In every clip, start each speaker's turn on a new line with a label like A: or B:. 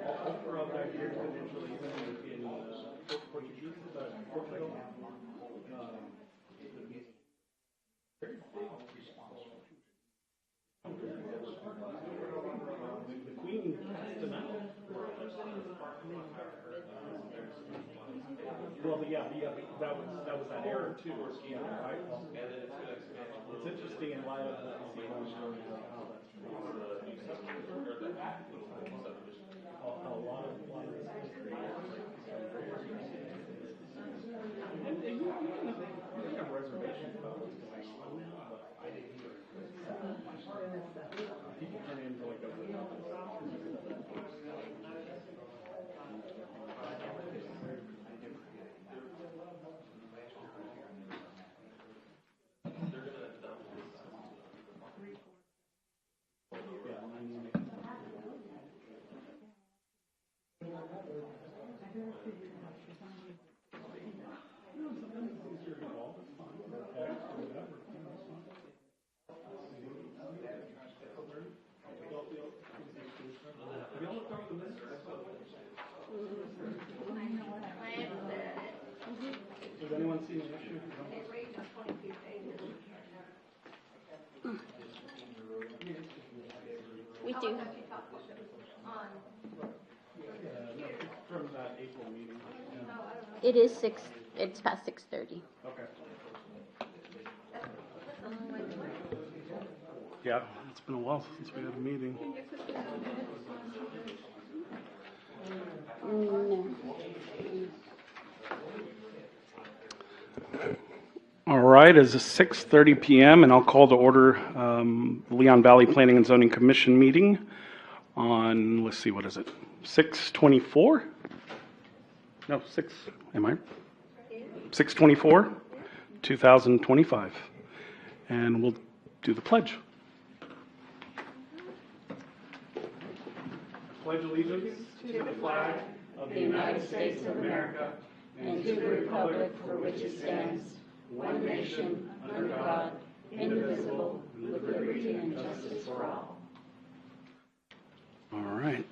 A: all throughout that year, potentially even in Portuguese, Portugal. Very big response. The Queen cast them out. Well, yeah, that was that era too. Yeah, right. It's interesting in light of what we see going on now. How that's a lot of this country. And you can have reservations about what's going on now, but I didn't hear it. People turn into like a. Has anyone seen an issue?
B: We do.
A: From that April meeting.
B: It is 6. It's past 6:30.
A: Okay. Yeah, it's been a while since we had a meeting.
B: No.
A: All right, it's 6:30 p.m. and I'll call to order Leon Valley Planning and Zoning Commission meeting on, let's see, what is it? 6/24? No, 6, am I? 6/24, 2025. And we'll do the pledge. Pledge allegiance to the flag of the United States of America and to the republic for which it stands, one nation, under God, indivisible, with liberty and justice for all. All right.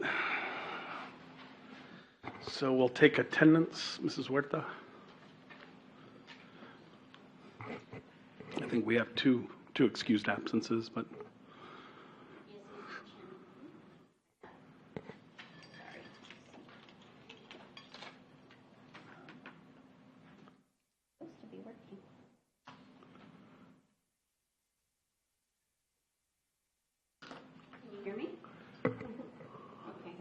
A: So we'll take attendance, Mrs. Huerta. I think we have two excused absences, but.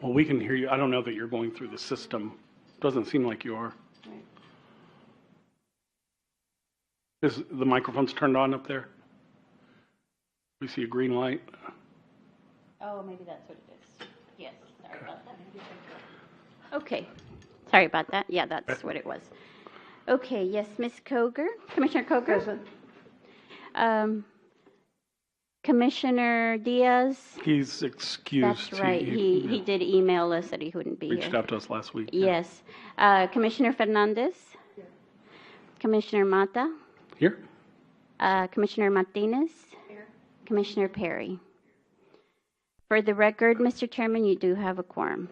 A: Well, we can hear you. I don't know that you're going through the system. Doesn't seem like you are.
B: Right.
A: Is the microphone's turned on up there? We see a green light.
B: Oh, maybe that's what it is. Yes, sorry about that. Okay, sorry about that. Yeah, that's what it was. Okay, yes, Ms. Koger, Commissioner Koger.
C: Present.
B: Commissioner Diaz.
A: He's excused.
B: That's right. He did email us that he wouldn't be
A: reached
B: here.
A: out to us last week.
B: Yes. Commissioner Fernandez. Here. Commissioner Mata.
A: Here.
B: Commissioner Martinez. Here. Commissioner Perry. For the record, Mr. Chairman, you do have a quorum.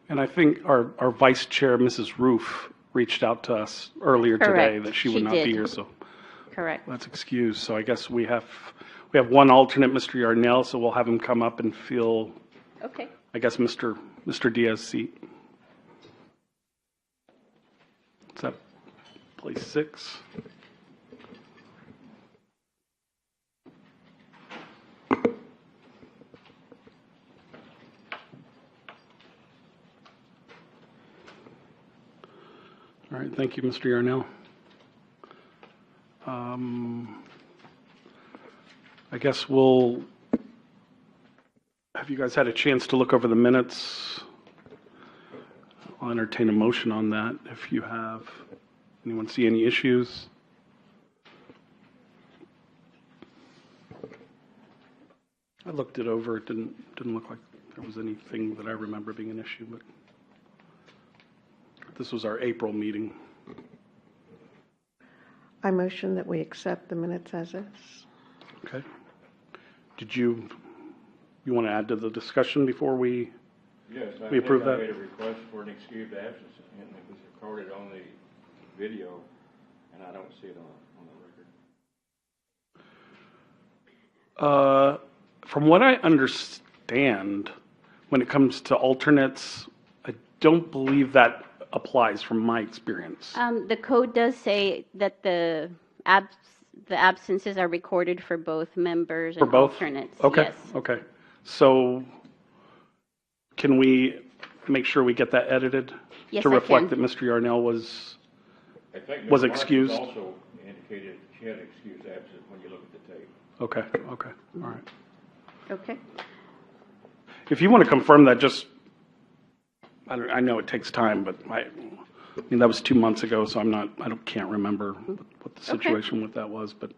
A: And I think our Vice Chair, Mrs. Roof, reached out to us earlier
B: Correct.
A: today that she would not be here. So
B: correct.
A: That's excused. So I guess we have one alternate, Mr. Yarnell, so we'll have him come up and fill,
B: Okay.
A: I guess, Mr. Diaz's seat. Is that place 6? All right, thank you, Mr. Yarnell. I guess have you guys had a chance to look over the minutes? I'll entertain a motion on that if you have. Anyone see any issues? I looked it over. It didn't look like there was anything that I remember being an issue, but this was our April meeting.
C: I motion that we accept the minutes as is.
A: Okay. Did you want to add to the discussion before we?
D: Yes, I
A: We approve
D: I
A: that?
D: made a request for an excused absence, and it was recorded on the video, and I don't see it on the record.
A: From what I understand, when it comes to alternates, I don't believe that applies from my experience.
B: The code does say that the absences are recorded for both members
A: For
B: and
A: both?
B: alternates.
A: Okay,
B: Yes.
A: okay. So can we make sure we get that edited?
B: Yes,
A: To
B: I
A: reflect
B: can.
A: that Mr. Yarnell was,
D: I think
A: Was
D: Ms. Marshall
A: excused?
D: also indicated she had excused absence when you look at the tape.
A: okay, okay, all right.
B: Okay.
A: If you want to confirm that, just, I know it takes time, but I mean, that was 2 months ago, so can't remember what the situation with that was, but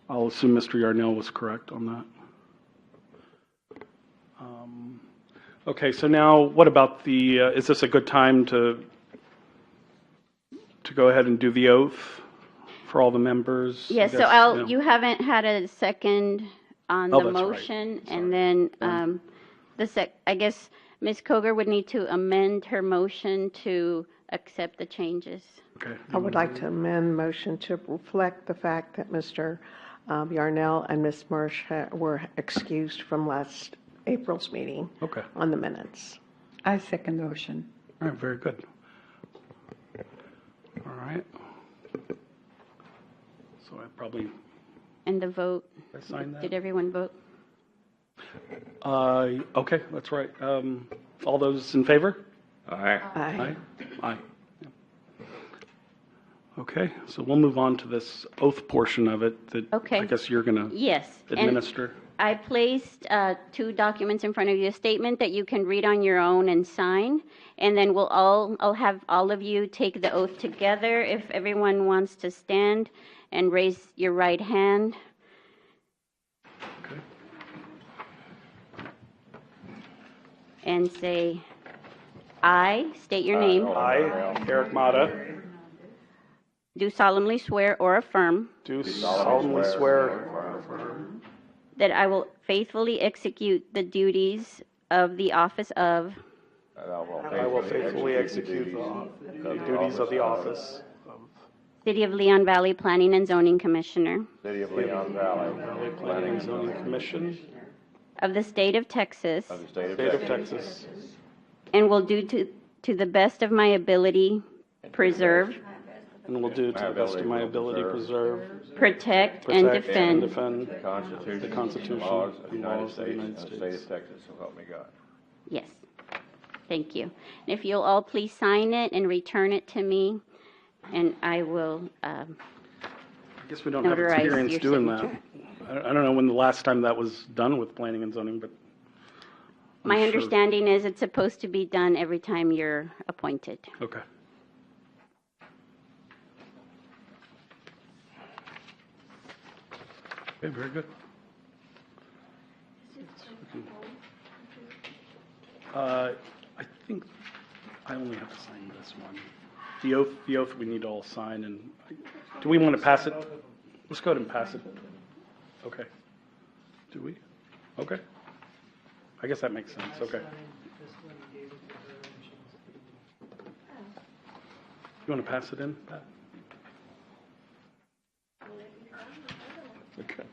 A: I'll assume Mr. Yarnell was correct on that. Okay, so now what about is this a good time to go ahead and do the oath for all the members? I
B: Yes, so
A: guess, yeah.
B: you haven't had a second on
A: Oh,
B: the
A: that's right.
B: motion,
A: Sorry.
B: and then I guess Ms. Koger would need to amend her motion to accept the changes.
A: Okay.
C: I would like to amend motion to reflect the fact that Mr. Yarnell and Ms. Marsh were excused from last April's meeting
A: Okay,
C: on the minutes.
E: I second the motion.
A: all right, very good. All right. So I probably,
B: And the vote,
A: I signed that?
B: did everyone vote?
A: Okay, that's right. All those in favor?
D: Aye.
C: Aye.
A: Aye. Yeah. Okay, so we'll move on to this oath portion of it that
B: Okay.
A: I guess you're going to
B: Yes. and
A: administer.
B: I placed 2 documents in front of you, a statement that you can read on your own and sign, and then I'll have all of you take the oath together. If everyone wants to stand and raise your right hand.
A: Okay.
B: And say, I state your name,
A: I, Eric Mata,
B: do solemnly swear or affirm
A: do solemnly swear or affirm
B: that I will faithfully execute the duties of the office of
A: I will faithfully execute the duties of the office of
B: City of Leon Valley Planning and Zoning Commissioner
D: City of Leon Valley,
A: Valley Planning and Zoning Commission
B: of the State of Texas,
D: of the state of
A: State of
D: Texas,
A: Texas,
B: and will do to the best of my ability preserve,
A: and will do to the best of my ability preserve,
B: protect, and
A: protect, and
B: defend
A: defend
D: the
A: the
D: Constitution,
A: Constitution
D: laws of the
A: and
D: United
A: laws of the
D: States,
A: United
D: and the state
A: States.
D: of Texas, so help me God.
B: Yes. Thank you. And if you'll all please sign it and return it to me, and I will,
A: I guess we don't have
B: Notarize
A: experience
B: your
A: doing that.
B: signature.
A: I don't know when the last time that was done with planning and zoning, but I'm
B: my
A: sure-
B: understanding is it's supposed to be done every time you're appointed.
A: Okay. Okay, very good. I think I only have to sign this one. The oath we need to all sign, and do we want to pass it? Let's go ahead and pass it. Okay. Do we? Okay. I guess that makes sense, okay. You want to pass it in, Pat? Okay.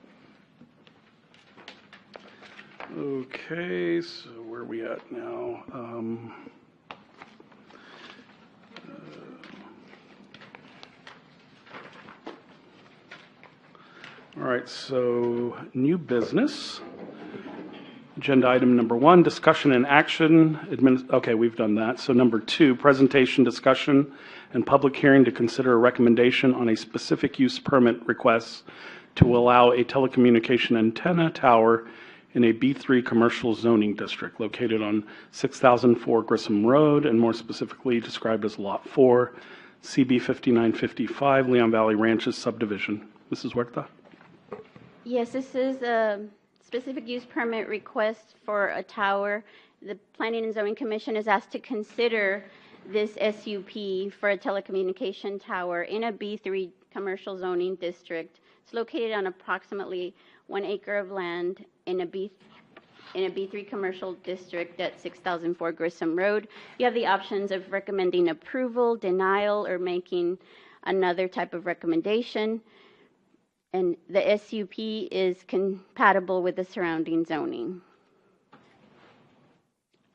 A: Okay, so where are we at now? All right, so new business. Agenda item number 1, discussion and action. Okay, we've done that. So number 2, presentation, discussion, and public hearing to consider a recommendation on a specific use permit request to allow a telecommunication antenna tower in a B3 commercial zoning district located on 6004 Grissom Road, and more specifically described as Lot 4, CB 5955, Leon Valley Ranches subdivision. Mrs. Huerta?
B: Yes, this is a specific use permit request for a tower. The Planning and Zoning Commission is asked to consider this SUP for a telecommunication tower in a B3 commercial zoning district. It's located on approximately 1 acre of land in a in a B3 commercial district at 6004 Grissom Road. You have the options of recommending approval, denial, or making another type of recommendation. And the SUP is compatible with the surrounding zoning.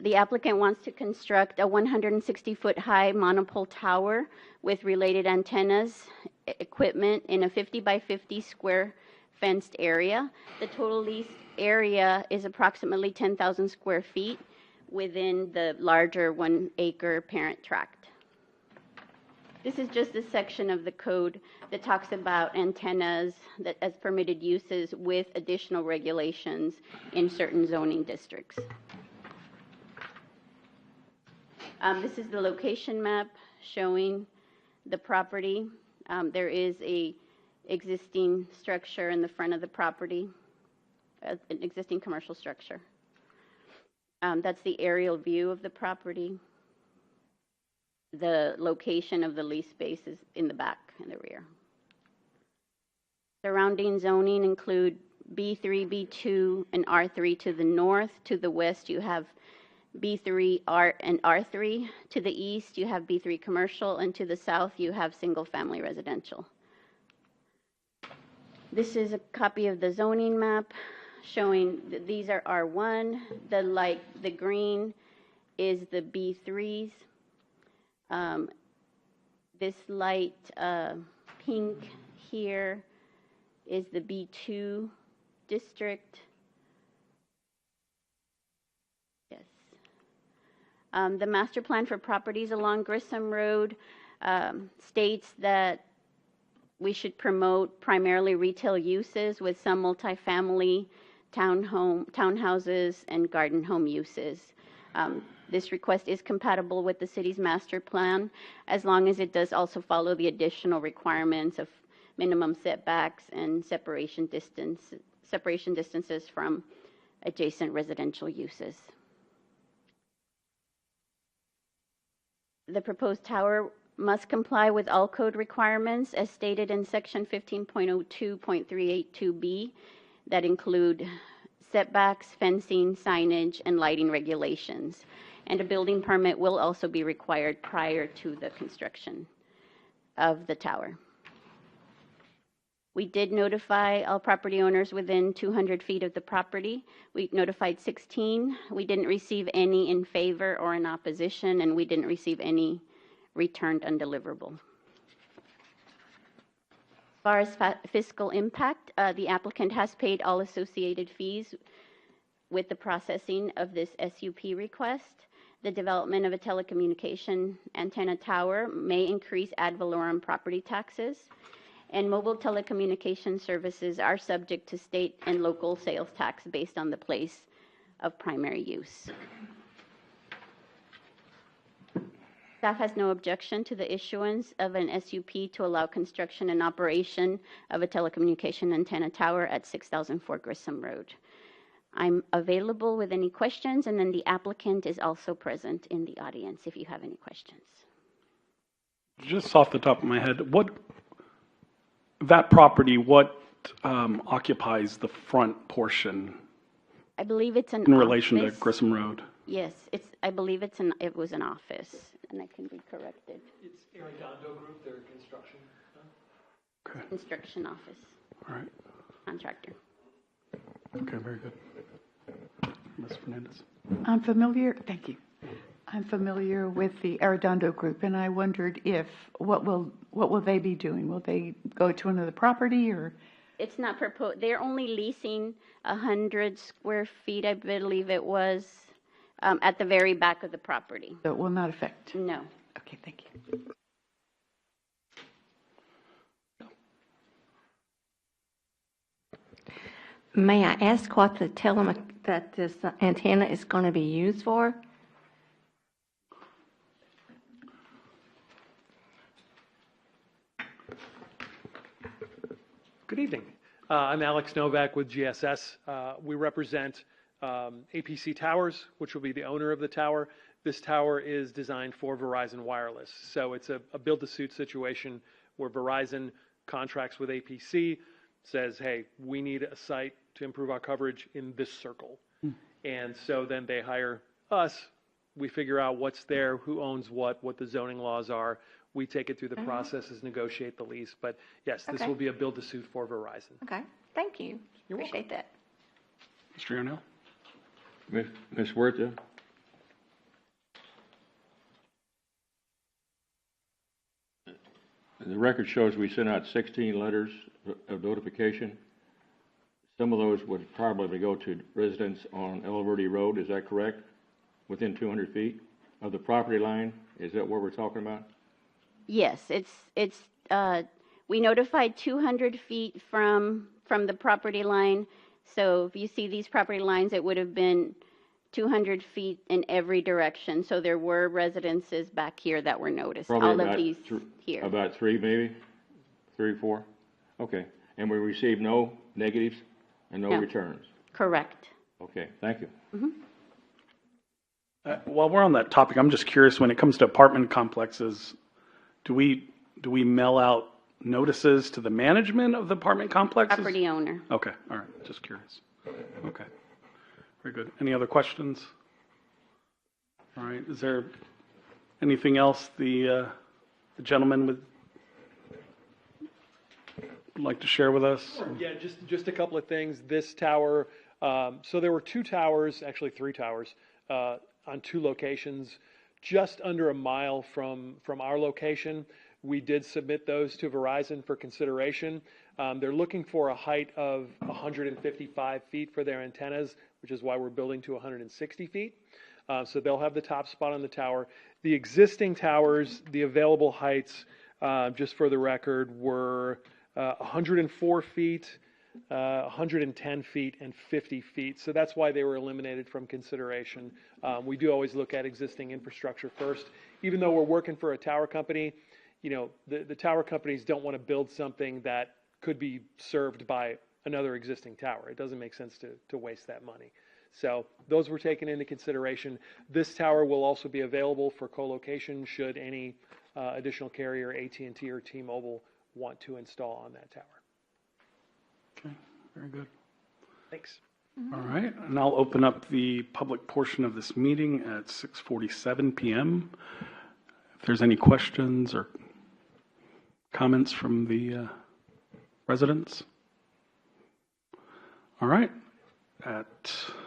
B: The applicant wants to construct a 160-foot high monopole tower with related antennas, equipment in a 50 by 50 square fenced area. The total leased area is approximately 10,000 square feet within the larger 1 acre parent tract. This is just a section of the code that talks about antennas that as permitted uses with additional regulations in certain zoning districts. This is the location map showing the property. There is a existing structure in the front of the property, an existing commercial structure. That's the aerial view of the property. The location of the lease space is in the back and the rear. Surrounding zoning include B3, B2, and R3 to the north. To the west, you have B3 and R3. To the east, you have B3 commercial, and to the south, you have single-family residential. This is a copy of the zoning map showing that these are R1. The green is the B3s. This light pink here is the B2 district. Yes. The master plan for properties along Grissom Road states that we should promote primarily retail uses with some multifamily townhouses and garden home uses. This request is compatible with the city's master plan as long as it does also follow the additional requirements of minimum setbacks and separation distances from adjacent residential uses. The proposed tower must comply with all code requirements as stated in section 15.02.382B that include setbacks, fencing, signage, and lighting regulations. And a building permit will also be required prior to the construction of the tower. We did notify all property owners within 200 feet of the property. We notified 16. We didn't receive any in favor or in opposition, and we didn't receive any returned undeliverable. As far as fiscal impact, the applicant has paid all associated fees with the processing of this SUP request. The development of a telecommunication antenna tower may increase ad valorem property taxes, and mobile telecommunication services are subject to state and local sales tax based on the place of primary use. Staff has no objection to the issuance of an SUP to allow construction and operation of a telecommunication antenna tower at 6004 Grissom Road. I'm available with any questions, and then the applicant is also present in the audience if you have any questions.
A: Just off the top of my head, what occupies the front portion
B: I believe it's an
A: in relation
B: office.
A: to Grissom Road?
B: Yes, I believe it was an office, and I can be corrected.
F: It's Arredondo Group, their construction.
A: Okay.
B: Construction office,
A: All right.
B: contractor.
A: Okay, very good. Ms. Fernandez.
E: I'm familiar, thank you. I'm familiar with the Arredondo Group, and I wondered what will they be doing? Will they go to another property, or?
B: It's not proposed. They're only leasing 100 square feet, I believe it was, at the very back of the property.
E: So it will not affect?
B: No.
E: Okay, thank you.
G: May I ask what that this antenna is going to be used for?
F: Good evening. I'm Alex Novak with GSS. We represent APC Towers, which will be the owner of the tower. This tower is designed for Verizon Wireless. So it's a build-to-suit situation where Verizon contracts with APC, says, hey, we need a site to improve our coverage in this circle. And so then they hire us. We figure out what's there, who owns what the zoning laws are. We take it through the processes, negotiate the lease. But yes, this
G: Okay.
F: will be a build-to-suit for Verizon.
G: Okay, thank you.
F: You're welcome.
G: Appreciate that.
A: Mr. Yarnell?
D: Ms. Huerta? The record shows we sent out 16 letters of notification. Some of those would probably go to residents on El Verde Road, is that correct? Within 200 feet of the property line? Is that what we're talking about?
B: Yes, we notified 200 feet from the property line. So if you see these property lines, it would have been 200 feet in every direction. So there were residences back here that were noticed.
D: Probably
B: All
D: about
B: of these here.
D: About 3 maybe? 3 or 4? Okay. And we received no negatives and no
B: No.
D: returns?
B: Correct.
D: Okay, thank you.
A: While we're on that topic, I'm just curious, when it comes to apartment complexes, do we mail out notices to the management of the apartment complexes?
B: Property owner.
A: Okay, all right, just curious. Okay, very good. Any other questions? All right, is there anything else the gentleman would like to share with us?
F: Yeah, just a couple of things. This tower, so there were 2 towers, actually 3 towers, on 2 locations, just under a mile from our location. We did submit those to Verizon for consideration. They're looking for a height of 155 feet for their antennas, which is why we're building to 160 feet. So they'll have the top spot on the tower. The existing towers, the available heights, just for the record, were 104 feet, 110 feet, and 50 feet. So that's why they were eliminated from consideration. We do always look at existing infrastructure first. Even though we're working for a tower company, you know, the tower companies don't want to build something that could be served by another existing tower. It doesn't make sense to waste that money. So those were taken into consideration. This tower will also be available for co-location should any additional carrier, AT&T or T-Mobile, want to install on that tower.
A: Okay, very good.
F: Thanks.
A: All right, and I'll open up the public portion of this meeting at 6:47 p.m. If there's any questions or comments from the residents. All right, at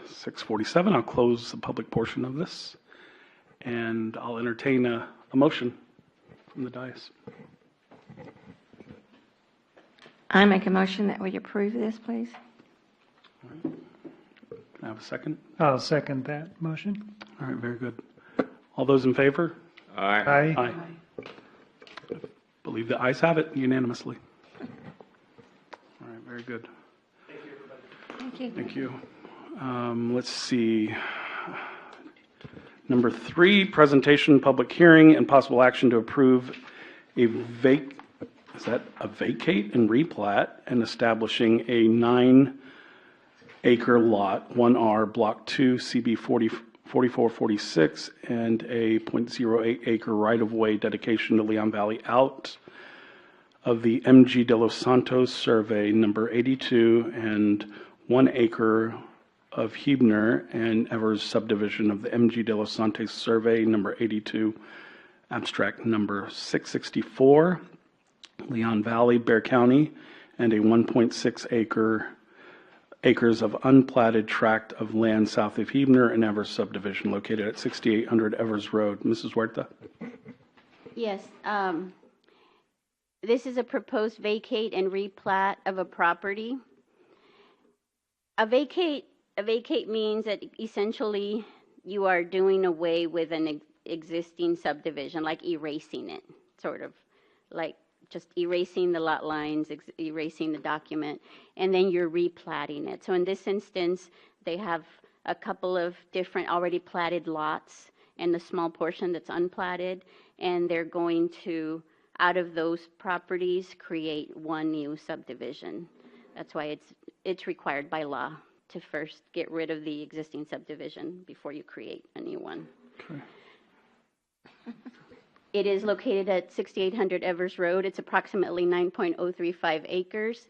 A: 6:47, I'll close the public portion of this, and I'll entertain a motion from the dais.
G: I make a motion that we approve this, please.
A: Can I have a second?
H: I'll second that motion.
A: All right, very good. All those in favor?
H: Aye.
A: Aye. Believe the ayes have it unanimously. All right, very good.
G: Thank you.
A: Thank you. Let's see. Number 3, presentation, public hearing, and possible action to approve a vacate and replat and establishing a 9-acre lot, 1R, Block 2, CB 4446, and a .08 acre right-of-way dedication to Leon Valley out of the MG de los Santos survey number 82 and 1 acre of Huebner and Evers subdivision of the MG de los Santos survey number 82, abstract number 664, Leon Valley, Bexar County, and a 1.6 acres of unplatted tract of land south of Huebner and Evers subdivision located at 6800 Evers Road. Mrs. Huerta?
B: Yes, this is a proposed vacate and replat of a property. A vacate means that essentially you are doing away with an existing subdivision, like erasing it, sort of like just erasing the lot lines, erasing the document, and then you're replatting it. So in this instance, they have a couple of different already platted lots and the small portion that's unplatted, and they're going to, out of those properties, create one new subdivision. That's why it's required by law to first get rid of the existing subdivision before you create a new one.
A: Okay.
B: It is located at 6800 Evers Road. It's approximately 9.035 acres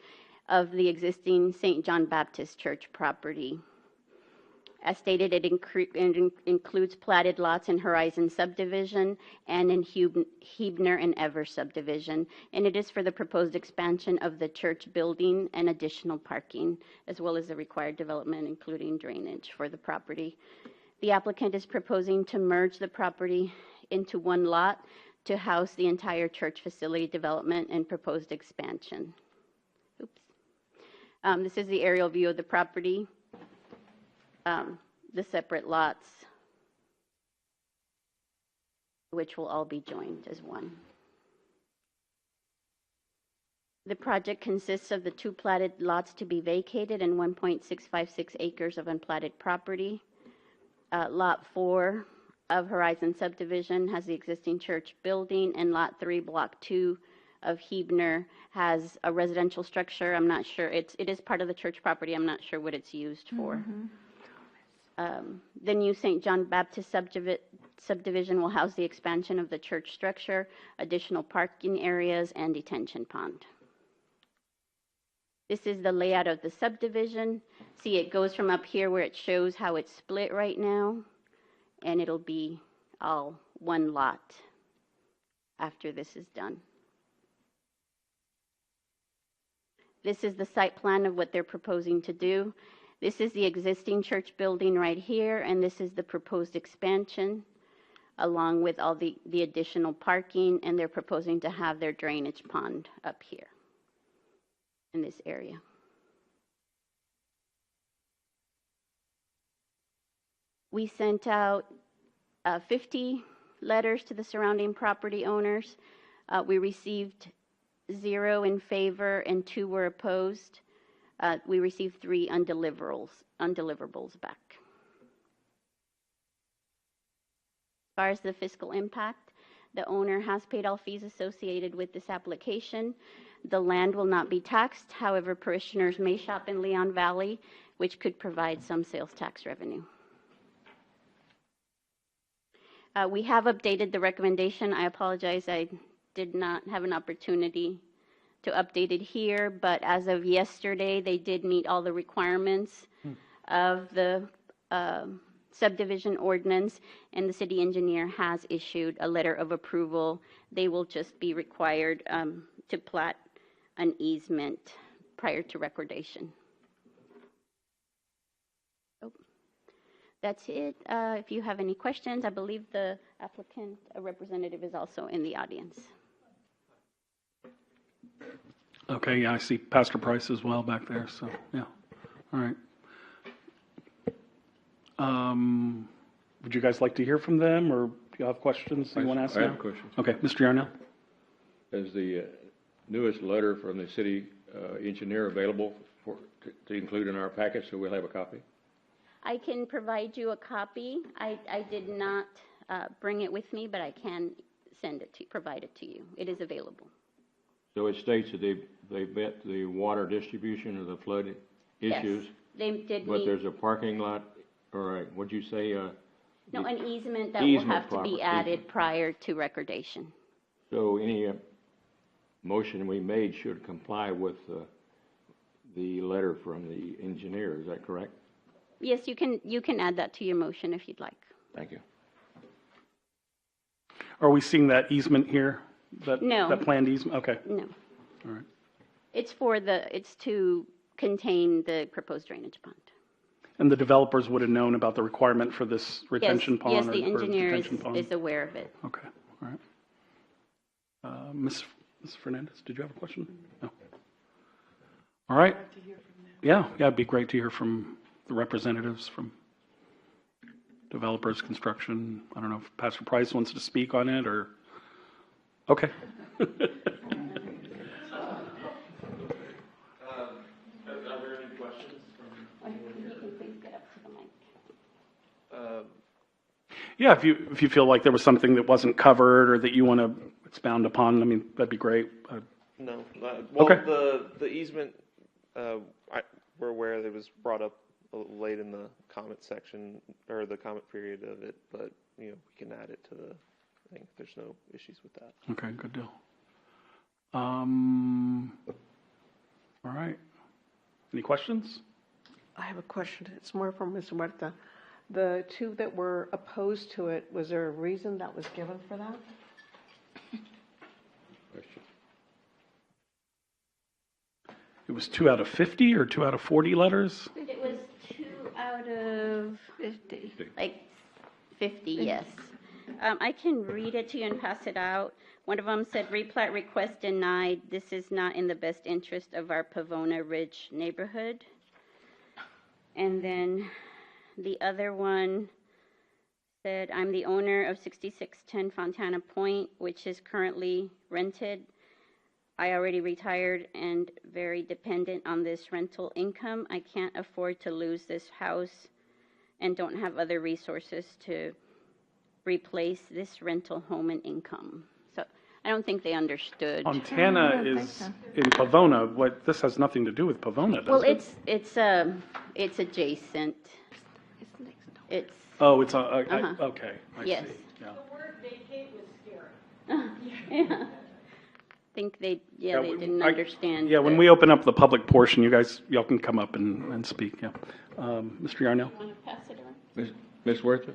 B: of the existing St. John Baptist Church property. As stated, it includes platted lots in Horizon subdivision and in Huebner and Evers subdivision, and it is for the proposed expansion of the church building and additional parking, as well as the required development, including drainage for the property. The applicant is proposing to merge the property into one lot to house the entire church facility development and proposed expansion. Oops. This is the aerial view of the property. The separate lots, which will all be joined as one. The project consists of the 2 platted lots to be vacated and 1.656 acres of unplatted property. Lot 4 of Horizon subdivision has the existing church building, and Lot 3, Block 2 of Huebner has a residential structure. I'm not sure, it is part of the church property. I'm not sure what it's used for. The new St. John Baptist subdivision will house the expansion of the church structure, additional parking areas, and detention pond. This is the layout of the subdivision. See, it goes from up here where it shows how it's split right now, and it'll be all one lot after this is done. This is the site plan of what they're proposing to do. This is the existing church building right here, and this is the proposed expansion, along with all the additional parking, and they're proposing to have their drainage pond up here in this area. We sent out 50 letters to the surrounding property owners. We received 0 in favor and 2 were opposed. We received 3 undeliverables back. As far as the fiscal impact, the owner has paid all fees associated with this application. The land will not be taxed. However, parishioners may shop in Leon Valley, which could provide some sales tax revenue. We have updated the recommendation. I apologize, I did not have an opportunity to update it here, but as of yesterday, they did meet all the requirements of the subdivision ordinance, and the city engineer has issued a letter of approval. They will just be required to plat an easement prior to recordation. That's it. If you have any questions, I believe the applicant representative is also in the audience.
A: Okay, yeah, I see Pastor Price as well back there, so, yeah. All right. Would you guys like to hear from them, or do you have questions you want to ask now?
D: I have questions.
A: Okay, Mr. Yarnell?
D: Is the newest letter from the city engineer available to include in our package, so we'll have a copy?
B: I can provide you a copy. I did not bring it with me, but I can provide it to you. It is available.
D: So it states that they met the water distribution or the flood issues.
B: Yes, they did
D: But
B: meet.
D: there's a parking lot, or what'd you say?
B: No, an easement that will
D: Easement
B: have to be
D: property.
B: added prior to recordation.
D: So any motion we made should comply with the letter from the engineer, is that correct?
B: Yes, you can add that to your motion if you'd like.
D: Thank you.
A: Are we seeing that easement here?
B: No.
A: That planned easement? Okay,
B: No,
A: all right.
B: it's to contain the proposed drainage pond.
A: And the developers would have known about the requirement for this retention pond?
B: Yes,
A: or-
B: the
A: or
B: engineer
A: detention pond?
B: is aware of it.
A: Okay, all right. Ms. Fernandez, did you have a question? No. All right. Yeah, it'd be great to hear from the representatives from developers, construction. I don't know if Pastor Price wants to speak on it, or, okay.
I: Are there any questions from?
B: You can please get up to the mic.
A: Yeah, if you feel like there was something that wasn't covered or that you want to expound upon, I mean, that'd be great.
I: No. Well,
A: Okay.
I: the easement, we're aware that it was brought up late in the comment section, or the comment period of it, but, we can add it to the thing. There's no issues with that.
A: Okay, good deal. All right. Any questions?
C: I have a question. It's more for Ms. Huerta. The two that were opposed to it, was there a reason that was given for that?
D: Question.
A: It was 2 out of 50 or 2 out of 40 letters?
B: It was 2 out of
G: 50.
B: like 50, yes. I can read it to you and pass it out. One of them said, replat request denied. This is not in the best interest of our Pavona Ridge neighborhood. And then the other one said, I'm the owner of 6610 Fontana Point, which is currently rented. I already retired and very dependent on this rental income. I can't afford to lose this house and don't have other resources to replace this rental home and income. So I don't think they understood.
A: Fontana is in Pavona. What, this has nothing to do with Pavona, does
B: Well,
A: it?
B: it's adjacent. It's,
A: Oh, it's
B: Uh-huh.
A: okay. I
B: Yes.
A: see. Yeah.
B: yeah. I think they didn't understand.
A: Yeah, when we open up the public portion, y'all can come up and speak, yeah. Mr. Yarnell?
B: Want to pass it on?
D: Ms. Huerta,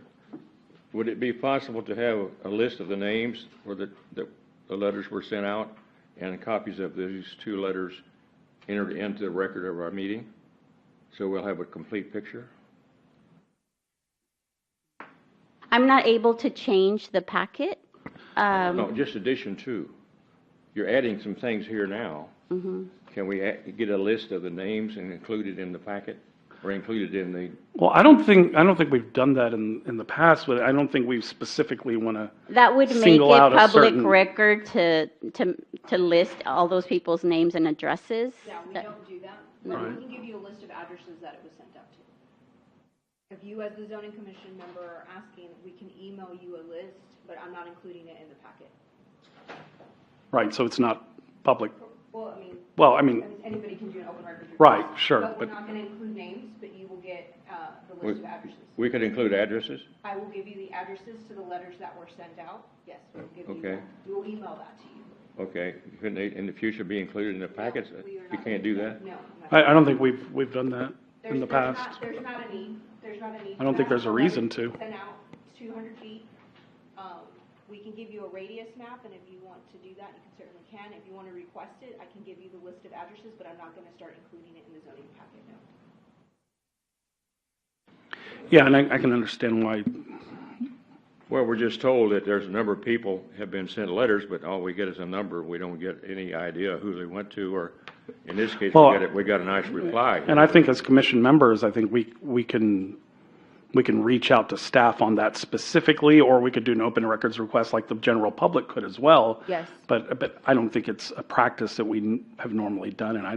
D: would it be possible to have a list of the names where the letters were sent out and copies of these 2 letters entered into the record of our meeting? So we'll have a complete picture?
B: I'm not able to change the packet.
D: No, just addition 2. You're adding some things here now. Can we get a list of the names and include it in the packet or included in the?
A: Well, I don't think we've done that in the past, but I don't think we specifically want to.
B: That would make
A: Single
B: it
A: out a
B: public
A: certain-
B: record to list all those people's names and addresses.
J: Yeah, we don't do that.
B: No.
J: But we can give you a list of addresses that it was sent out to. If you, as the zoning commission member, are asking, we can email you a list, but I'm not including it in the packet.
A: Right, so it's not public.
J: Well,
A: I mean,
J: anybody can do an open record request.
A: Right, sure,
J: But we're
A: but-
J: not going to include names, but you will get the list of addresses.
D: We could include addresses?
J: I will give you the addresses to the letters that were sent out. Yes, we'll give you
D: Okay.
J: that. We will email that to you.
D: Okay. Couldn't they, in the future, be included in the packets?
J: We are
D: You
J: not
D: can't do that?
J: No.
A: I don't think we've done that in the past.
J: There's not a need. There's not a need.
A: I don't think there's a reason to.
J: Sent out 200 feet. We can give you a radius map, and if you want to do that, you certainly can. If you want to request it, I can give you the list of addresses, but I'm not going to start including it in the zoning packet, no.
A: Yeah, and I can understand why.
D: Well, we're just told that there's a number of people have been sent letters, but all we get is a number. We don't get any idea who they went to, or in this case,
A: Well,
D: we got a nice reply.
A: And I think as commission members, I think we can reach out to staff on that specifically, or we could do an open records request like the general public could as well.
K: Yes.
A: But I don't think it's a practice that we have normally done, and I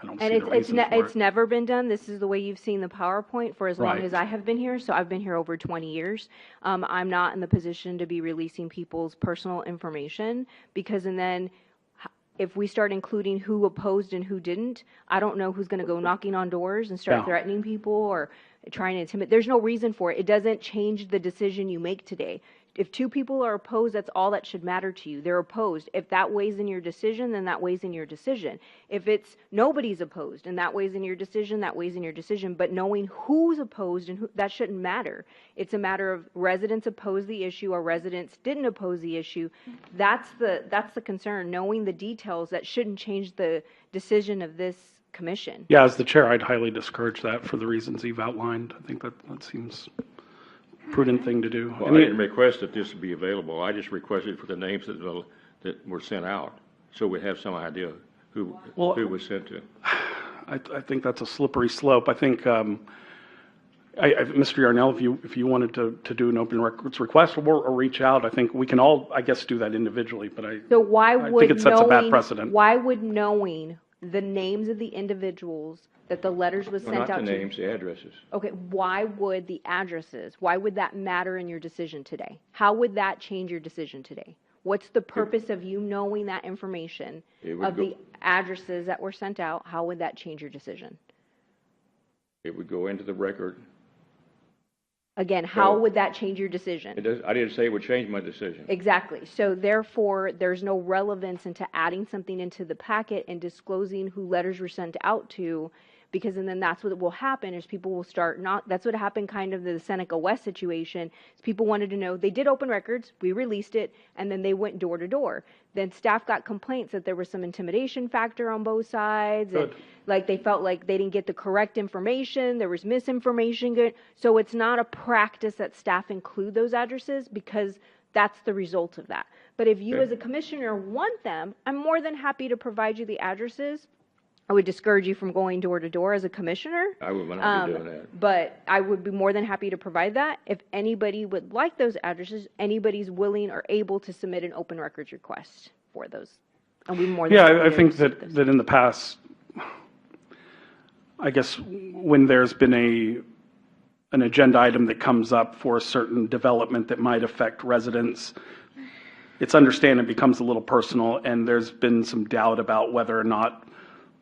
A: don't see
K: And
A: the reason for
K: it's
A: it.
K: never been done. This is the way you've seen the PowerPoint for as long
A: Right.
K: as I have been here. So I've been here over 20 years. I'm not in the position to be releasing people's personal information because, and then if we start including who opposed and who didn't, I don't know who's going to go knocking on doors and start
A: Yeah.
K: threatening people or trying to intimidate. There's no reason for it. It doesn't change the decision you make today. If 2 people are opposed, that's all that should matter to you. They're opposed. If that weighs in your decision, then that weighs in your decision. If it's nobody's opposed and that weighs in your decision, that weighs in your decision. But knowing who's opposed and that shouldn't matter. It's a matter of residents opposed the issue or residents didn't oppose the issue. That's the concern. Knowing the details that shouldn't change the decision of this commission.
A: Yeah, as the chair, I'd highly discourage that for the reasons you've outlined. I think that seems prudent thing to do.
D: Well, I didn't request that this be available. I just requested for the names that were sent out, so we have some idea who was sent to.
A: I think that's a slippery slope. I think, Mr. Yarnell, if you wanted to do an open records request or reach out, I think we can all, I guess, do that individually, but
K: So why
A: I
K: would
A: think it sets a bad precedent.
K: Why would knowing the names of the individuals that the letters was
D: Well,
K: sent
D: not
K: out
D: the
K: to?
D: names, the addresses.
K: Okay, why would the addresses, why would that matter in your decision today? How would that change your decision today? What's the purpose of you knowing that information
D: It would
K: of the addresses that were sent out? How would that change your decision?
D: It would go into the record.
K: Again, how
D: So-
K: would that change your decision?
D: I didn't say it would change my decision.
K: Exactly. So therefore, there's no relevance into adding something into the packet and disclosing who letters were sent out to because and then that's what will happen is people will start not, that's what happened kind of the Seneca West situation, is people wanted to know, they did open records, we released it, and then they went door to door. Then staff got complaints that there was some intimidation factor on both sides, and like they felt like they didn't get the correct information, there was misinformation. So it's not a practice that staff include those addresses because that's the result of that. But if you as a commissioner want them, I'm more than happy to provide you the addresses. I would discourage you from going door to door as a commissioner.
D: I would not be doing that.
K: But I would be more than happy to provide that. If anybody would like those addresses, anybody's willing or able to submit an open records request for those. And we more than happy
A: Yeah, I
K: to
A: think
K: receive those.
A: that in the past, I guess when there's been an agenda item that comes up for a certain development that might affect residents, it's understandable it becomes a little personal, and there's been some doubt about whether or not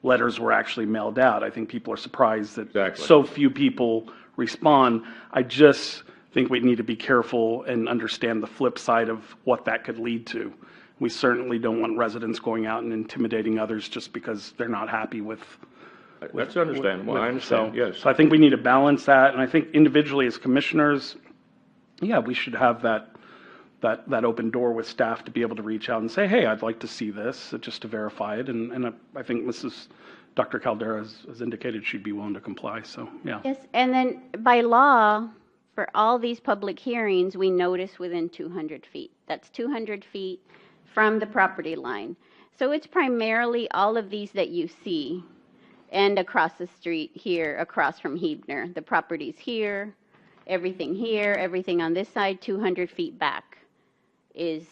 A: letters were actually mailed out. I think people are surprised that so few people respond. I just think we need to be careful and understand the flip side of what that could lead to. We certainly don't want residents going out and intimidating others just because they're not happy with.
D: That's understandable. I understand, yes.
A: So I think we need to balance that, and I think individually as commissioners, yeah, we should have that open door with staff to be able to reach out and say, hey, I'd like to see this, just to verify it, and I think Dr. Caldera has indicated she'd be willing to comply, so, yeah.
B: Yes, and then by law, for all these public hearings, we notice within 200 feet. That's 200 feet from the property line. So it's primarily all of these that you see, and across the street here, across from Hebner. The property's here, everything on this side, 200 feet back is,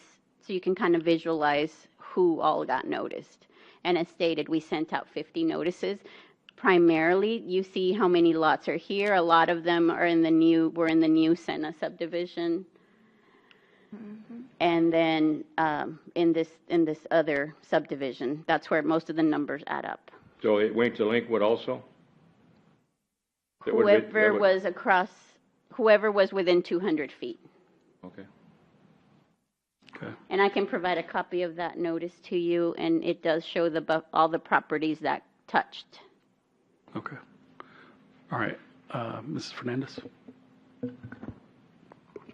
B: so you can kind of visualize who all got noticed. And as stated, we sent out 50 notices. Primarily, you see how many lots are here. A lot of them are were in the new Senna subdivision. Mm-hmm. And then in this other subdivision, that's where most of the numbers add up.
D: So it went to Linkwood also?
B: Whoever was within 200 feet.
D: Okay.
A: Okay.
B: And I can provide a copy of that notice to you, and it does show all the properties that touched.
A: Okay. All right. Mrs. Fernandez?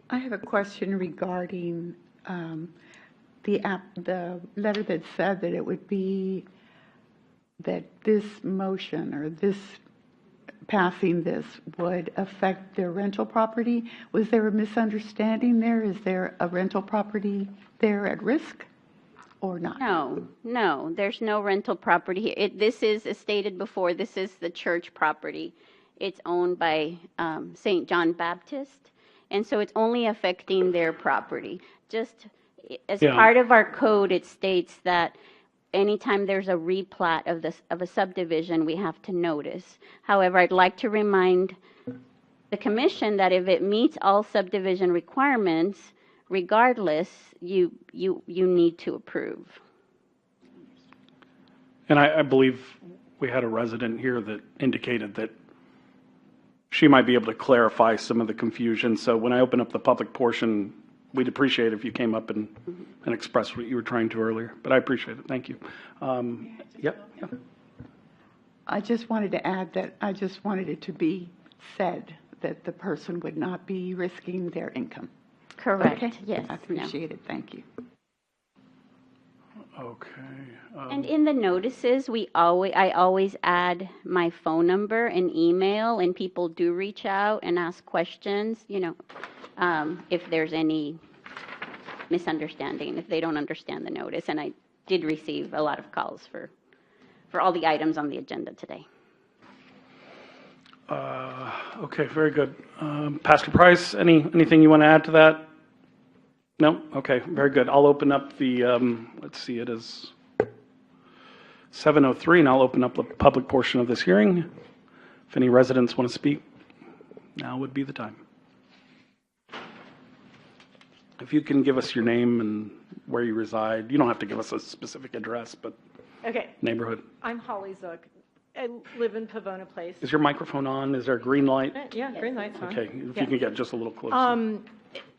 E: I have a question regarding the letter that said that it would be that this motion or this passing this would affect their rental property. Was there a misunderstanding there? Is there a rental property there at risk or not?
B: No, there's no rental property here. This is, as stated before, this is the church property. It's owned by St. John Baptist, and so it's only affecting their property. Just as part of our code, it states that anytime there's a replat of a subdivision, we have to notice. However, I'd like to remind the commission that if it meets all subdivision requirements, regardless, you need to approve.
A: And I believe we had a resident here that indicated that she might be able to clarify some of the confusion. So when I open up the public portion, we'd appreciate if you came up and expressed what you were trying to earlier. But I appreciate it. Thank you. Yep.
E: I just wanted to add that I just wanted it to be said that the person would not be risking their income.
B: Correct.
E: Okay?
B: Yes.
E: I appreciate it. Thank you.
A: Okay.
B: And in the notices, I always add my phone number and email, and people do reach out and ask questions, if there's any misunderstanding, if they don't understand the notice. And I did receive a lot of calls for all the items on the agenda today.
A: Okay, very good. Pastor Price, anything you want to add to that? No? Okay, very good. I'll open up the, let's see, it is 7:03, and I'll open up the public portion of this hearing. If any residents want to speak, now would be the time. If you can give us your name and where you reside. You don't have to give us a specific address, but neighborhood.
L: I'm Holly Zook. I live in Pavona Place.
A: Is your microphone on? Is there a green light?
L: Yeah, green light's on.
A: Okay, if you can get just a little closer.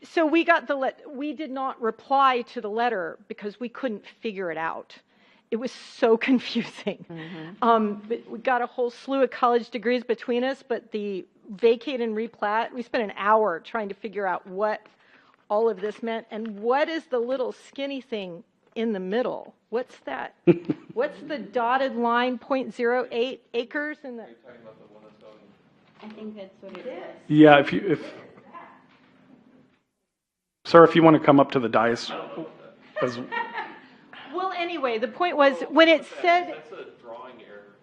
L: So we got we did not reply to the letter because we couldn't figure it out. It was so confusing. We got a whole slew of college degrees between us, but the vacate and replat, we spent an hour trying to figure out what all of this meant and what is the little skinny thing in the middle. What's that? What's the dotted line, 0.08 acres in the?
B: I think that's what it is.
A: Yeah, sir, if you want to come up to the dais.
L: Well, anyway, the point was when it said.
I: That's a drawing error.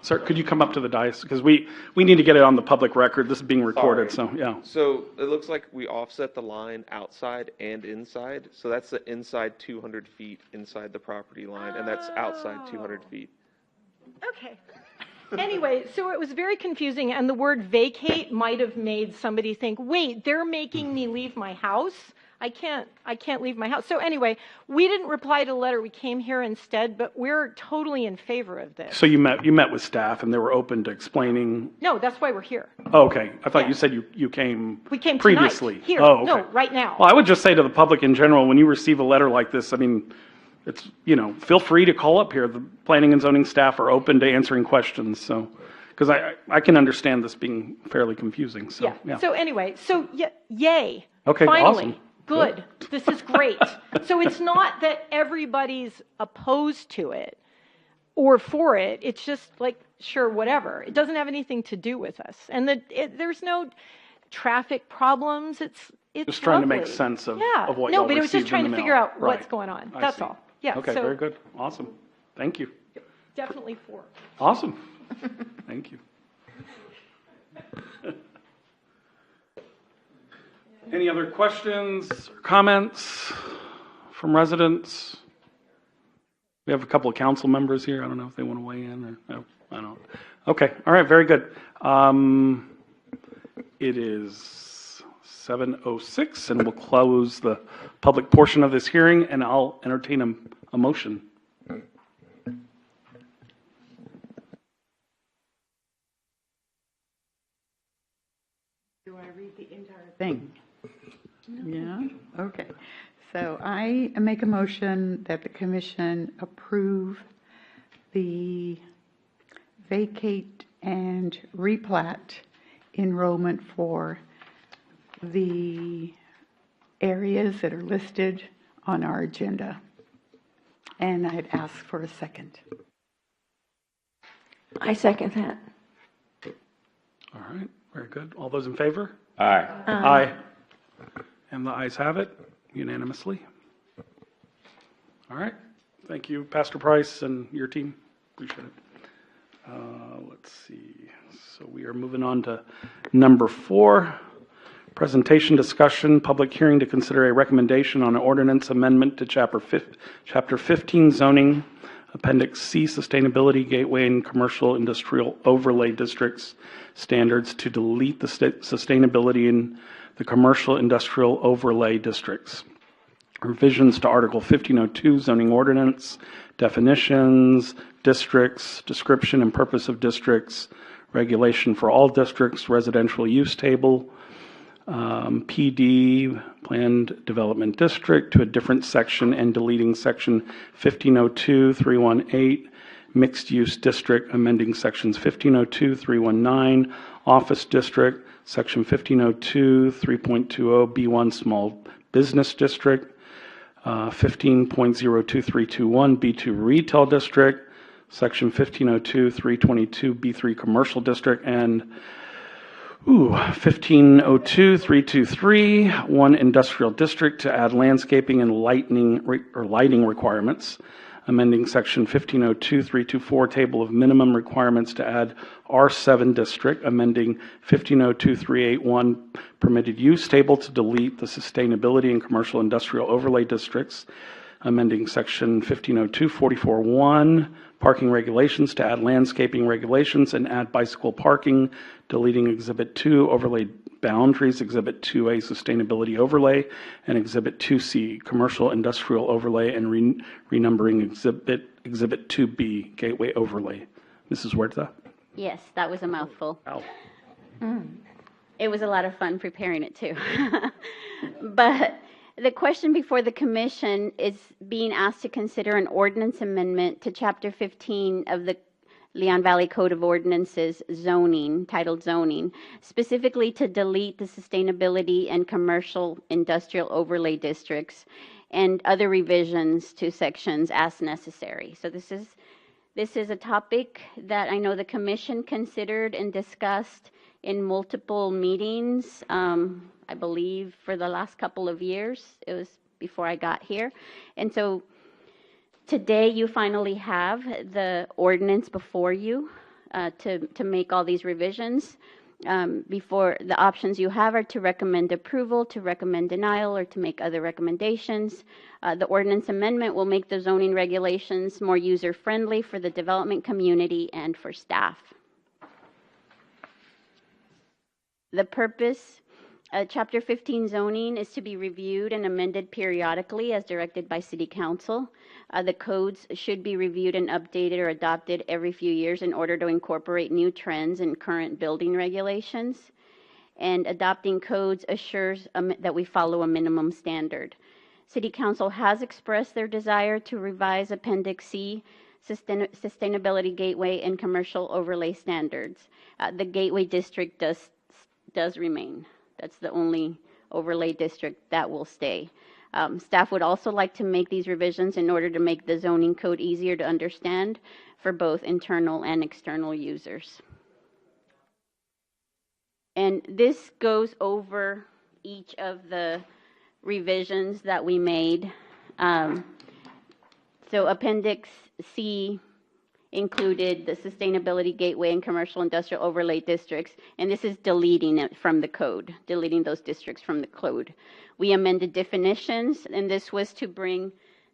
A: Sir, could you come up to the dais? Because we need to get it on the public record. This is being recorded, so, yeah.
I: So it looks like we offset the line outside and inside. So that's the inside 200 feet inside the property line, and that's outside 200 feet.
L: Okay. Anyway, so it was very confusing, and the word vacate might have made somebody think, wait, they're making me leave my house? I can't leave my house. So anyway, we didn't reply to the letter. We came here instead, but we're totally in favor of this.
A: So you met with staff, and they were open to explaining?
L: No, that's why we're here.
A: Oh, okay. I thought you said you came
L: We came
A: previously.
L: tonight, here.
A: Oh, okay.
L: No, right now.
A: Well, I would just say to the public in general, when you receive a letter like this, I mean, it's, feel free to call up here. The planning and zoning staff are open to answering questions, so, because I can understand this being fairly confusing, so, yeah.
L: So anyway, yay.
A: Okay,
L: Finally.
A: awesome.
L: Good. This is great. So it's not that everybody's opposed to it or for it. It's just like, sure, whatever. It doesn't have anything to do with us. And there's no traffic problems. It's
A: just trying to make
L: lovely.
A: sense of what
L: No,
A: y'all
L: but it was just
A: received in
L: trying
A: the
L: to
A: mail.
L: figure out
A: Right.
L: what's going on.
A: I
L: That's
A: see.
L: all. Yeah.
A: Okay,
L: so
A: very good. Awesome. Thank you.
L: Definitely for.
A: Awesome. Thank you. Any other questions or comments from residents? We have a couple of council members here. I don't know if they want to weigh in or no, I don't. Okay. All right. Very good. It is 7:06, and we'll close the public portion of this hearing, and I'll entertain a motion.
E: Do I read the entire thing? Yeah, okay. So I make a motion that the commission approve the vacate and replat enrollment for the areas that are listed on our agenda. And I'd ask for a second.
G: I second that.
A: All right. Very good. All those in favor?
D: Aye.
A: Aye. And the ayes have it unanimously. All right. Thank you, Pastor Price and your team. Appreciate it. Let's see. So we are moving on to number 4. Presentation, discussion, public hearing to consider a recommendation on an ordinance amendment to Chapter 15 zoning, Appendix C, Sustainability Gateway and Commercial Industrial Overlay Districts standards to delete the sustainability in the commercial industrial overlay districts. Revisions to Article 1502 zoning ordinance, definitions, districts, description and purpose of districts, regulation for all districts, residential use table, PD, planned development district, to a different section and deleting section 1502, 318, mixed use district, amending sections 1502, 319, office district, section 1502, 3.20, B1 small business district, 15.02321, B2 retail district, section 1502, 322, B3 commercial district, and 1502, 323, 1 industrial district to add landscaping and lighting requirements, amending section 1502, 324, table of minimum requirements to add R7 district, amending 1502, 381, permitted use table to delete the sustainability and commercial industrial overlay districts, amending section 1502, 44.1, parking regulations to add landscaping regulations and add bicycle parking, deleting Exhibit 2, overlay boundaries, Exhibit 2A, sustainability overlay, and Exhibit 2C, commercial industrial overlay, and renumbering Exhibit 2B, gateway overlay. Mrs. Huerta?
B: Yes, that was a mouthful.
A: Wow.
B: It was a lot of fun preparing it too. But The question before the commission is being asked to consider an ordinance amendment to Chapter 15 of the Leon Valley Code of Ordinances zoning, titled zoning, specifically to delete the sustainability and commercial industrial overlay districts and other revisions to sections as necessary. So this is a topic that I know the commission considered and discussed in multiple meetings, I believe for the last couple of years. It was before I got here. And so today you finally have the ordinance before you to make all these revisions. Before the options you have are to recommend approval, to recommend denial, or to make other recommendations. The ordinance amendment will make the zoning regulations more user-friendly for the development community and for staff. The purpose, Chapter 15 zoning is to be reviewed and amended periodically as directed by City Council. The codes should be reviewed and updated or adopted every few years in order to incorporate new trends and current building regulations. And adopting codes assures that we follow a minimum standard. City Council has expressed their desire to revise Appendix C, Sustainability Gateway and Commercial Overlay Standards. The Gateway District does remain. That's the only overlay district that will stay. Staff would also like to make these revisions in order to make the zoning code easier to understand for both internal and external users. And this goes over each of the revisions that we made. So Appendix C included the Sustainability Gateway and Commercial Industrial Overlay Districts, and this is deleting it from the code, deleting those districts from the code. We amended definitions, and this was to bring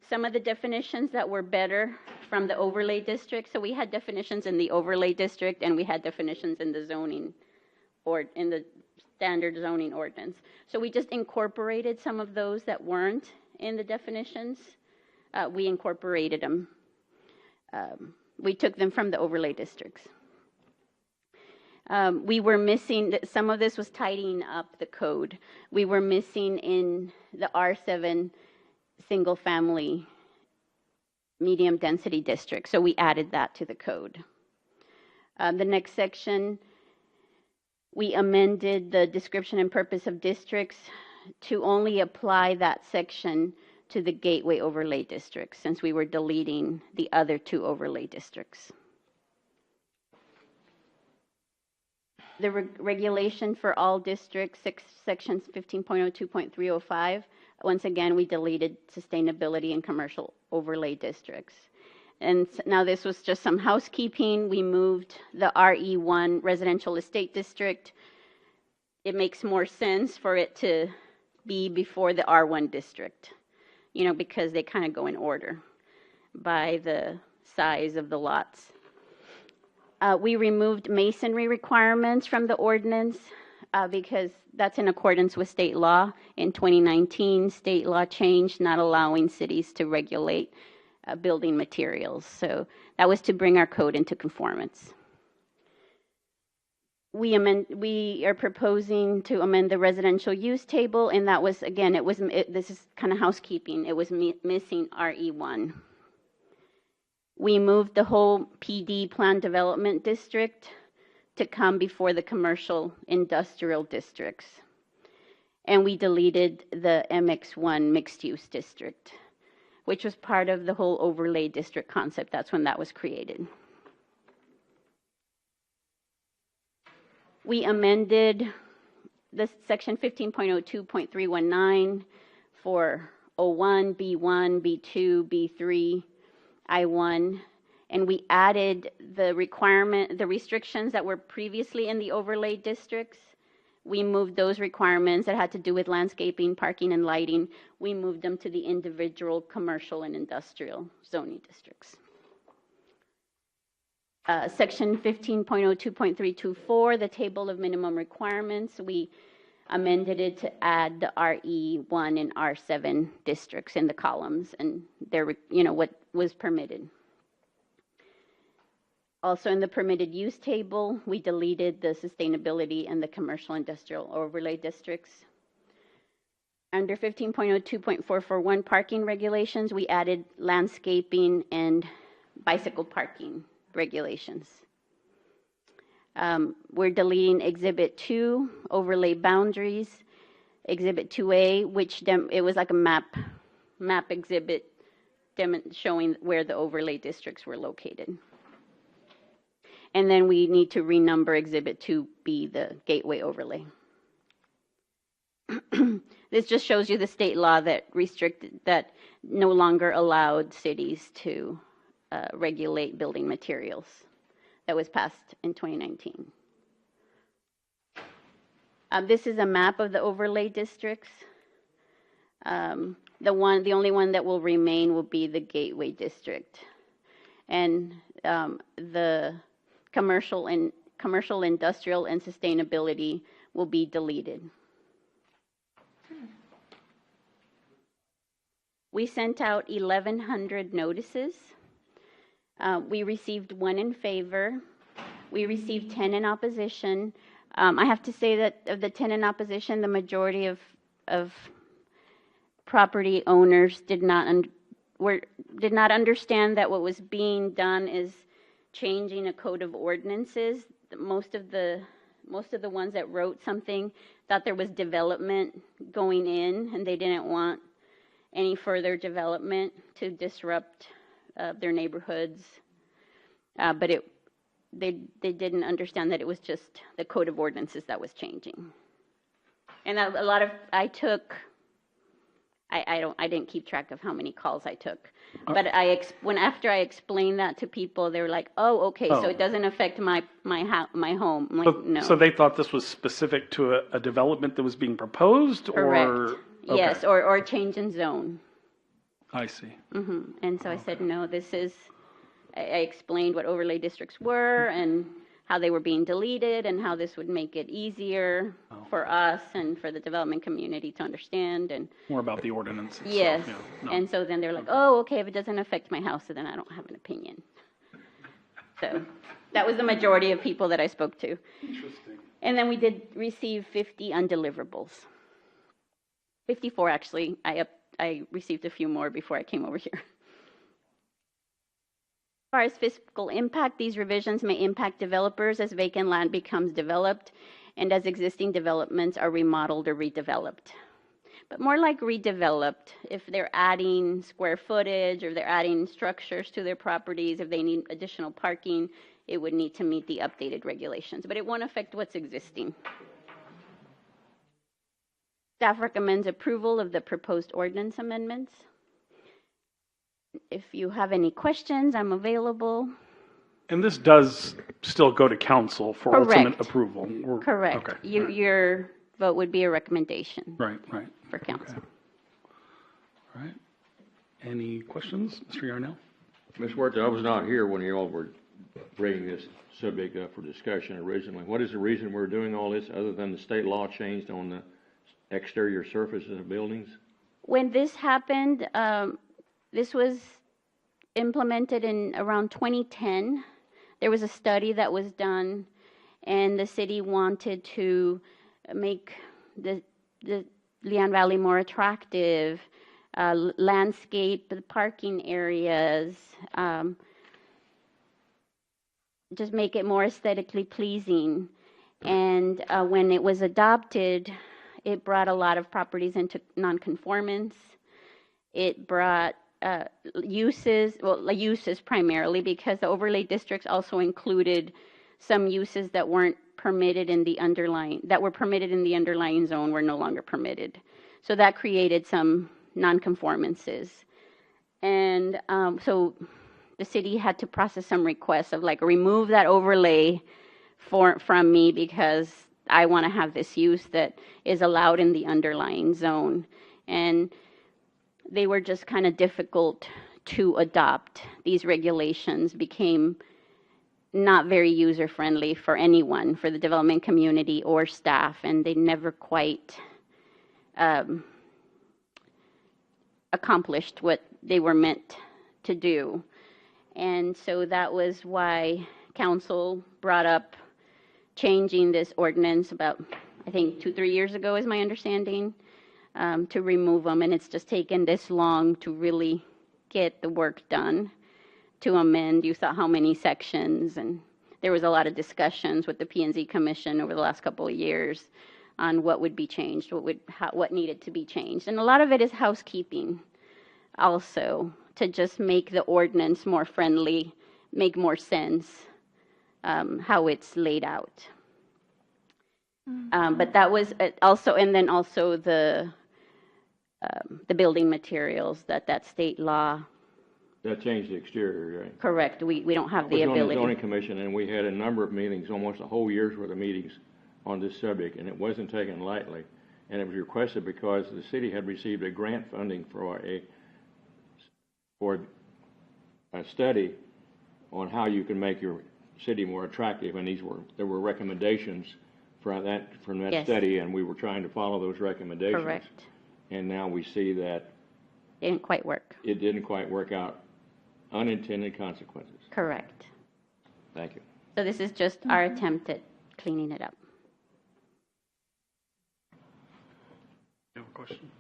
B: some of the definitions that were better from the overlay district. So we had definitions in the overlay district, and we had definitions in the zoning, or in the standard zoning ordinance. So we just incorporated some of those that weren't in the definitions. We incorporated them. We took them from the overlay districts. We were missing, some of this was tidying up the code. We were missing in the R7 single family medium density district, so we added that to the code. The next section, we amended the description and purpose of districts to only apply that section to the gateway overlay districts, since we were deleting the other two overlay districts. The regulation for all districts, sections 15.02.305, once again, we deleted sustainability and commercial overlay districts. And now this was just some housekeeping. We moved the RE1 residential estate district. It makes more sense for it to be before the R1 district, you know, because they kind of go in order by the size of the lots. We removed masonry requirements from the ordinance because that's in accordance with state law. In 2019, state law changed, not allowing cities to regulate building materials. So that was to bring our code into conformance. We are proposing to amend the residential use table, and that was, again, this is kind of housekeeping. It was missing RE1. We moved the whole PD plan development district to come before the commercial industrial districts. And we deleted the MX1 mixed use district, which was part of the whole overlay district concept. That's when that was created. We amended the section 15.02.319 for O1, B1, B2, B3, I1, and we added the restrictions that were previously in the overlay districts. We moved those requirements that had to do with landscaping, parking, and lighting. We moved them to the individual commercial and industrial zoning districts. Section 15.02.324, the table of minimum requirements, we amended it to add the RE1 and R7 districts in the columns, and there, what was permitted. Also in the permitted use table, we deleted the sustainability and the commercial industrial overlay districts. Under 15.02.441 parking regulations, we added landscaping and bicycle parking regulations. We're deleting Exhibit 2, overlay boundaries, Exhibit 2A, which it was like a map exhibit showing where the overlay districts were located. And then we need to renumber Exhibit 2B, the gateway overlay. This just shows you the state law that no longer allowed cities to regulate building materials. That was passed in 2019. This is a map of the overlay districts. The only one that will remain will be the gateway district, and the commercial, industrial, and sustainability will be deleted. We sent out 1,100 notices. We received 1 in favor. We received 10 in opposition. I have to say that of the 10 in opposition, the majority of property owners did not understand that what was being done is changing a code of ordinances. Most of the ones that wrote something thought there was development going in, and they didn't want any further development to disrupt their neighborhoods. But they didn't understand that it was just the code of ordinances that was changing. And I didn't keep track of how many calls I took. But after I explained that to people, they were like, "Oh, okay, so it doesn't affect my home." I'm like, no.
A: So they thought this was specific to a development that was being proposed?
B: Correct.
A: Or okay.
B: Yes, or a change in zone.
A: I see.
B: Mm-hmm. And so I said, no, I explained what overlay districts were and how they were being deleted and how this would make it easier for us and for the development community to understand. And
A: more about the ordinance itself.
B: Yes.
A: Yeah. No.
B: And so then they're like, oh, okay, if it doesn't affect my house, then I don't have an opinion. So that was the majority of people that I spoke to.
A: Interesting.
B: And then we did receive 50 undeliverables. 54, actually. I received a few more before I came over here. As far as fiscal impact, these revisions may impact developers as vacant land becomes developed and as existing developments are remodeled or redeveloped. But more like redeveloped, if they're adding square footage or they're adding structures to their properties, if they need additional parking, it would need to meet the updated regulations. But it won't affect what's existing. Staff recommends approval of the proposed ordinance amendments. If you have any questions, I'm available.
A: And this does still go to council for ultimate approval?
B: Correct.
A: Okay.
B: Your vote would be a recommendation.
A: Right.
B: For council.
A: Okay. All right. Any questions, Mr. Yarnell?
D: Ms. Huerta, I was not here when you all were bringing this subject up for discussion originally. What is the reason we're doing all this other than the state law changed on the exterior surfaces of buildings?
B: When this happened, this was implemented in around 2010. There was a study that was done, and the city wanted to make the Leon Valley more attractive, landscape the parking areas, just make it more aesthetically pleasing. And when it was adopted, it brought a lot of properties into nonconformance. It brought uses primarily, because the overlay districts also included some uses that weren't permitted in the underlying, zone were no longer permitted. So that created some nonconformances. And so the city had to process some requests of like, remove that overlay from me because I want to have this use that is allowed in the underlying zone. And they were just kind of difficult to adopt. These regulations became not very user-friendly for anyone, for the development community or staff, and they never quite accomplished what they were meant to do. And so that was why council brought up changing this ordinance about, I think, 2-3 years ago is my understanding. to remove them, and it's just taken this long to really get the work done to amend. You saw how many sections, and there was a lot of discussions with the P&Z Commission over the last couple of years on what would be changed, what needed to be changed. And a lot of it is housekeeping also, to just make the ordinance more friendly, make more sense, how it's laid out. But that was also, and then also the building materials, that state law.
D: That changed the exterior, right?
B: Correct. We don't have the
D: I was on the
B: ability.
D: zoning commission, and we had a number of meetings, almost a whole year's worth of meetings on this subject, and it wasn't taken lightly. And it was requested because the city had received a grant funding for a study on how you can make your city more attractive, and there were recommendations from that
B: Yes.
D: study, and we were trying to follow those recommendations.
B: Correct.
D: And now we see that
B: Didn't quite work.
D: it didn't quite work out. Unintended consequences.
B: Correct.
D: Thank you.
B: So this is just our attempt at cleaning it up.
A: You have a question?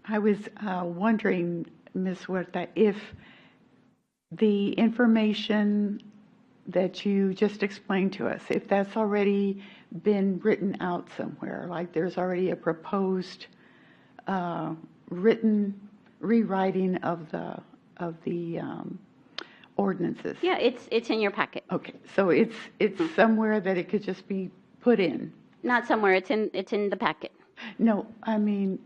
E: I was wondering, Ms. Huerta, if the information that you just explained to us, if that's already been written out somewhere, like there's already a proposed written rewriting of the ordinances.
B: Yeah, it's in your packet.
E: Okay, so it's somewhere that it could just be put in.
B: Not somewhere. It's in the packet.
E: No, I mean,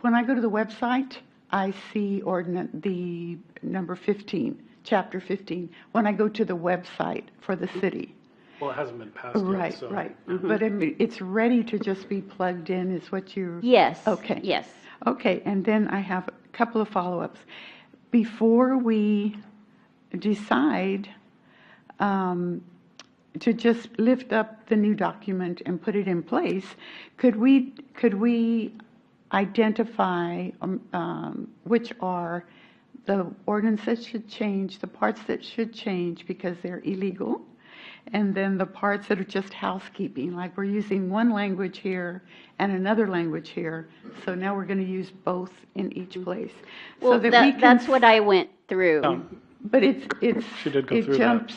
E: when I go to the website, I see the number 15, chapter 15, when I go to the website for the city.
A: Well, it hasn't been passed yet,
E: Right,
A: so.
E: right. But I mean, it's ready to just be plugged in, is what you're...
B: Yes.
E: Okay.
B: Yes.
E: Okay, and then I have a couple of follow-ups. Before we decide to just lift up the new document and put it in place, could we identify which are the ordinances that should change, the parts that should change because they're illegal, and then the parts that are just housekeeping, like we're using one language here and another language here, so now we're going to use both in each place.
B: Well,
E: so that we can,
B: that's what I went through.
E: but
A: She did go
E: it
A: through that.
E: jumps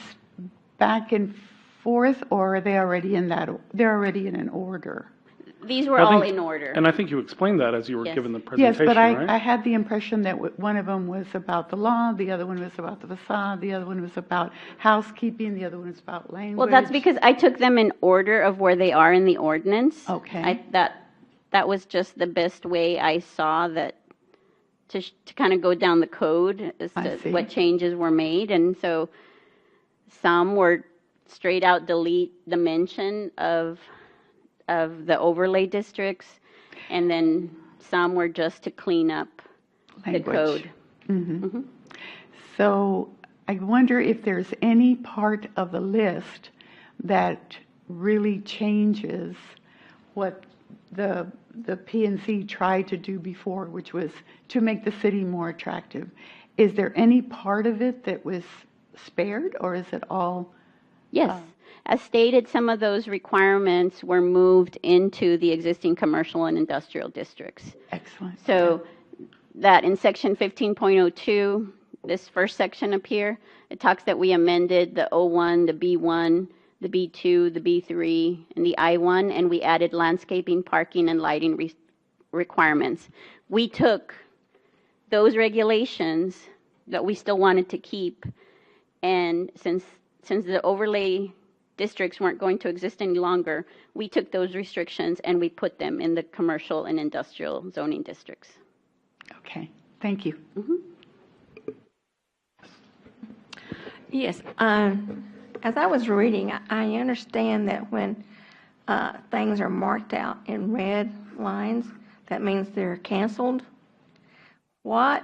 E: back and forth, or are they already in that? They're already in an order.
B: These were
A: I
B: all
A: think-
B: in order.
A: And I think you explained that as you were
B: Yes.
A: given the
E: Yes,
A: presentation,
E: but
A: right?
E: I had the impression that one of them was about the law, the other one was about the facade, the other one was about housekeeping, the other one was about language.
B: Well, that's because I took them in order of where they are in the ordinance.
E: Okay.
B: That was just the best way I saw that to kind of go down the code as
E: I
B: to
E: see.
B: what changes were made. And so some were straight out delete the mention of the overlay districts, and then some were just to clean up
E: Language.
B: the code.
E: Mhm. So I wonder if there's any part of the list that really changes what the P&Z tried to do before, which was to make the city more attractive. Is there any part of it that was spared, or is it all?
B: Yes. As stated, some of those requirements were moved into the existing commercial and industrial districts.
E: Excellent.
B: So that in section 15.02, this first section up here, it talks that we amended the O1, the B1, the B2, the B3, and the I1, and we added landscaping, parking, and lighting requirements. We took those regulations that we still wanted to keep, and since the overlay districts weren't going to exist any longer, we took those restrictions and we put them in the commercial and industrial zoning districts.
E: Okay, thank you.
G: Yes, as I was reading, I understand that when things are marked out in red lines, that means they're canceled. What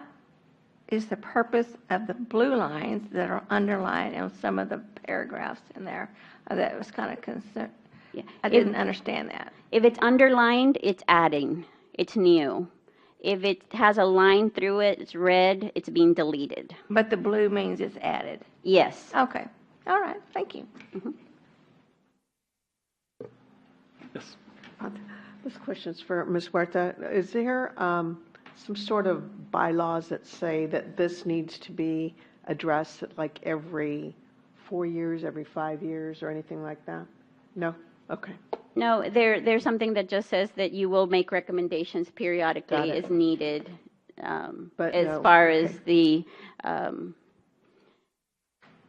G: is the purpose of the blue lines that are underlined in some of the paragraphs in there? That was kind of concerned.
B: Yeah.
G: I didn't understand that.
B: If it's underlined, it's adding. It's new. If it has a line through it, it's red, it's being deleted.
G: But the blue means it's added.
B: Yes.
G: Okay. All right. Thank you.
A: Yes.
C: This question's for Ms. Huerta. Is there some sort of bylaws that say that this needs to be addressed like every 4 years, every 5 years, or anything like that? No? Okay.
B: No, there's something that just says that you will make recommendations
C: Got
B: periodically
C: it.
B: as needed,
C: But
B: as
C: no,
B: far as
C: okay.
B: the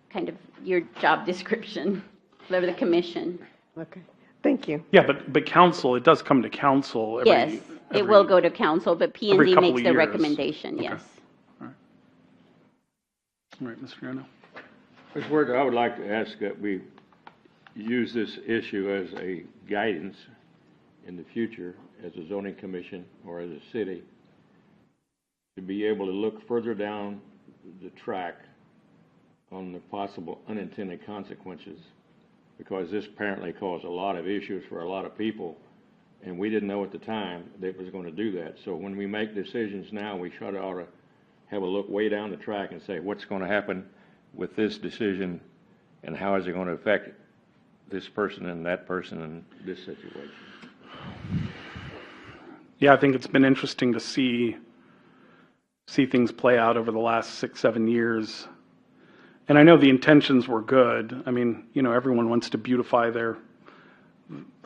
B: kind of your job description for the commission.
C: Okay. Thank you.
A: Yeah, but council, it does come to council every.
B: Yes, it
A: every-
B: will go to council, but P and
A: every
B: Z
A: couple
B: makes
A: of
B: the
A: years.
B: recommendation,
A: Okay.
B: yes.
A: All right, Mr. Yarno.
D: Ms. Huerta, I would like to ask that we use this issue as a guidance in the future as a zoning commission or as a city to be able to look further down the track on the possible unintended consequences, because this apparently caused a lot of issues for a lot of people, and we didn't know at the time that it was going to do that. So when we make decisions now, we ought to have a look way down the track and say, what's going to happen with this decision, and how is it going to affect this person and that person in this situation?
A: Yeah, I think it's been interesting to see things play out over the last 6-7 years. And I know the intentions were good. I mean, everyone wants to beautify the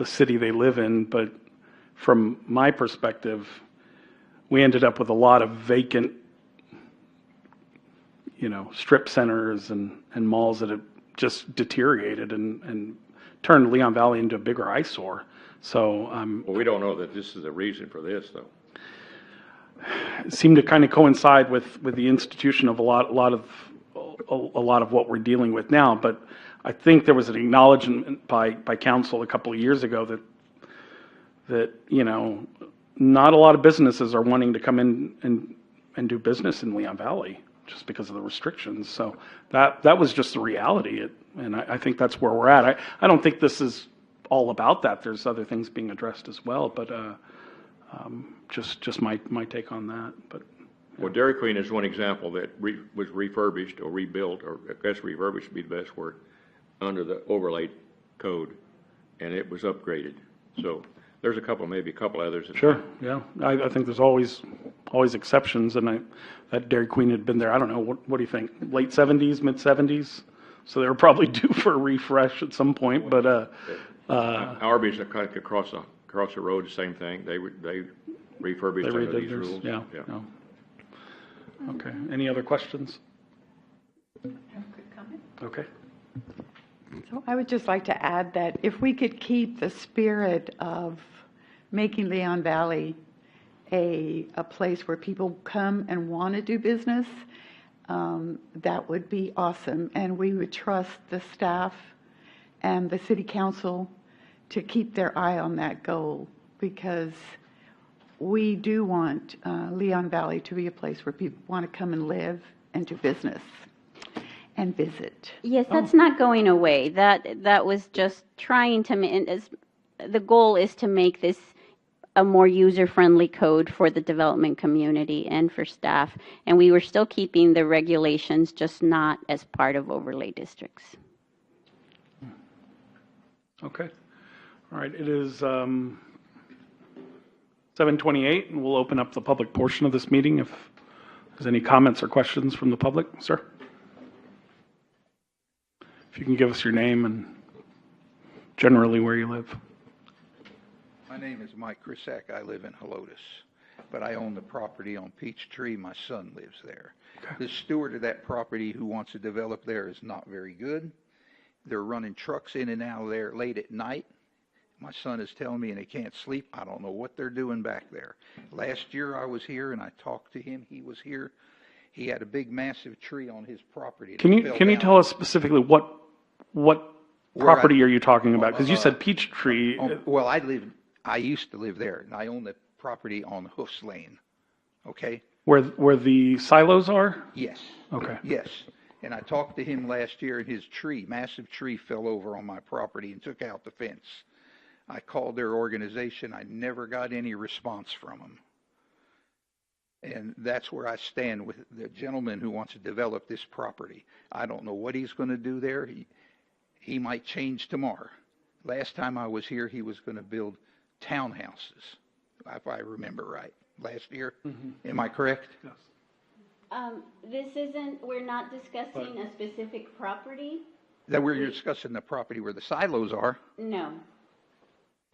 A: city they live in, but from my perspective, we ended up with a lot of vacant, strip centers and malls that have just deteriorated and turned Leon Valley into a bigger eyesore. So
D: Well, we don't know that this is the reason for this, though.
A: it seemed to kind of coincide with the institution of a lot of what we're dealing with now. But I think there was an acknowledgement by council a couple of years ago that not a lot of businesses are wanting to come in and do business in Leon Valley just because of the restrictions. So that was just the reality. And I think that's where we're at. I don't think this is all about that. There's other things being addressed as well, but just my take on that. But
D: Well, Dairy Queen is one example that was refurbished or rebuilt, or I guess refurbished would be the best word, under the overlay code, and it was upgraded. So there's maybe a couple others.
A: sure, yeah, I think there's always exceptions, and that Dairy Queen had been there. I don't know, what do you think? Late 70s, mid 70s. So they were probably due for a refresh at some point. But
D: Arby's across the road, the same thing. They refurbished under
A: redid
D: these
A: theirs.
D: rules.
A: Yeah. No. Okay. Any other questions? Okay.
E: So I would just like to add that if we could keep the spirit of making Leon Valley a place where people come and want to do business, that would be awesome. And we would trust the staff and the city council to keep their eye on that goal, because we do want Leon Valley to be a place where people want to come and live and do business and visit.
B: Yes, that's not going away. That was just trying to, the goal is to make this a more user-friendly code for the development community and for staff. And we were still keeping the regulations, just not as part of overlay districts.
A: Okay. All right. It is 7:28, and we'll open up the public portion of this meeting. If there's any comments or questions from the public, sir? If you can give us your name and generally where you live.
M: My name is Mike Krisak. I live in Helotes, but I own the property on Peachtree. My son lives there. The steward of that property who wants to develop there is not very good. They're running trucks in and out of there late at night. My son is telling me, and they can't sleep. I don't know what they're doing back there. Last year I was here and I talked to him. He was here. He had a big, massive tree on his property.
A: Can you tell us specifically what property are you talking about? Because you said Peachtree.
M: Well, I used to live there, and I own the property on Hoofs Lane. Okay.
A: Where the silos are?
M: Yes.
A: Okay.
M: Yes. And I talked to him last year, and his massive tree fell over on my property and took out the fence. I called their organization. I never got any response from them. And that's where I stand with the gentleman who wants to develop this property. I don't know what he's going to do there. He might change tomorrow. last time I was here, he was going to build townhouses, if I remember right, last year. Am I correct?
A: Yes.
B: This isn't, we're not discussing a specific property.
M: That we're discussing the property where the silos are.
B: No.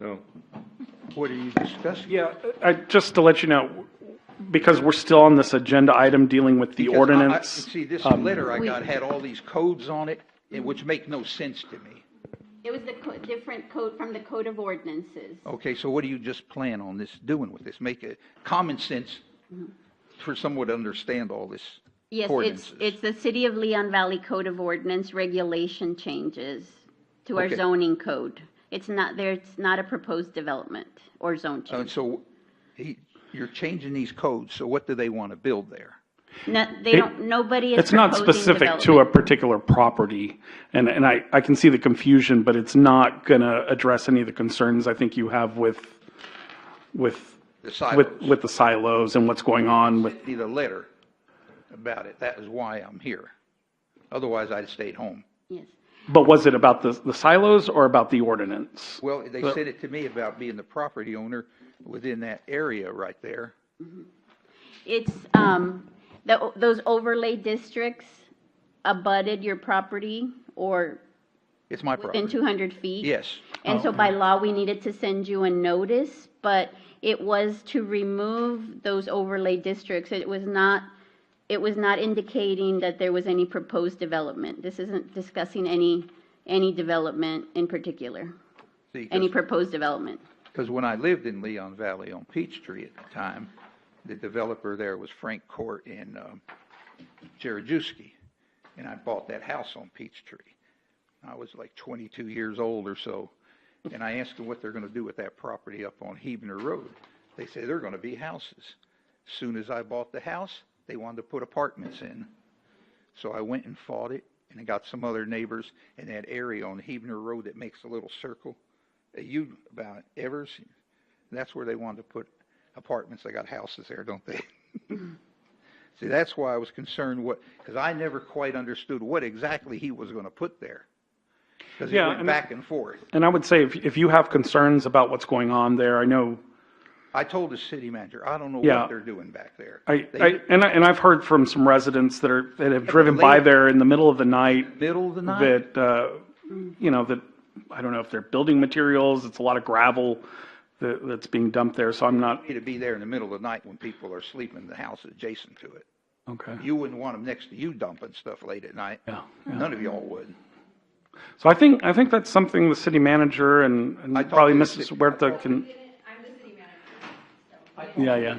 D: No.
M: What are you discussing?
A: Yeah, just to let you know, because we're still on this agenda item dealing with the
M: Because
A: ordinance.
M: see, this letter I got had all these codes on it, which make no sense to me.
B: It was the different code from the Code of Ordinances.
M: Okay, so what do you just plan on this doing with this? Make it common sense for someone to understand all this
B: Yes,
M: ordinances.
B: it's the City of Leon Valley Code of Ordinance regulation changes to our
M: Okay.
B: zoning code. It's not there, it's not a proposed development or zone
M: And
B: change.
M: so you're changing these codes, so what do they want to build there?
B: No, they don't, nobody is
A: It's not
B: proposing
A: specific to a
B: development.
A: particular property, and I can see the confusion, but it's not going to address any of the concerns I think you have with
M: The silos.
A: with the silos and what's going on with.
M: Need a letter about it. That is why I'm here. Otherwise, I'd stayed home.
B: Yes.
A: But was it about the silos or about the ordinance?
M: Well, they said it to me about being the property owner within that area right there.
B: It's, those overlay districts abutted your property or
M: It's my property.
B: within 200 feet?
M: Yes.
B: And so by law, we needed to send you a notice, but it was to remove those overlay districts. It was not indicating that there was any proposed development. This isn't discussing any development in particular, any proposed development.
M: Because when I lived in Leon Valley on Peachtree at the time, the developer there was Frank Court and Jarujuski. And I bought that house on Peachtree. I was like 22 years old or so. And I asked them what they're going to do with that property up on Huebner Road. They say they're going to be houses. Soon as I bought the house, they wanted to put apartments in. So I went and fought it, and I got some other neighbors in that area on Huebner Road that makes a little circle. About Evers, that's where they wanted to put apartments. They got houses there, don't they? See, that's why I was concerned because I never quite understood what exactly he was going to put there. Because he went back and forth.
A: And I would say if you have concerns about what's going on there, I know.
M: I told the city manager, I don't know
A: Yeah.
M: what they're doing back there.
A: And I've heard from some residents that have driven by there in the middle of the night.
M: Middle of the night?
A: That, that, I don't know if they're building materials, it's a lot of gravel that's being dumped there, so I'm not.
M: To be there in the middle of the night when people are sleeping in the house adjacent to it.
A: Okay.
M: You wouldn't want them next to you dumping stuff late at night.
A: Yeah.
M: None of y'all would.
A: So I think that's something the city manager and probably Mrs. Huerta can.
J: I'm the city manager.
A: Yeah.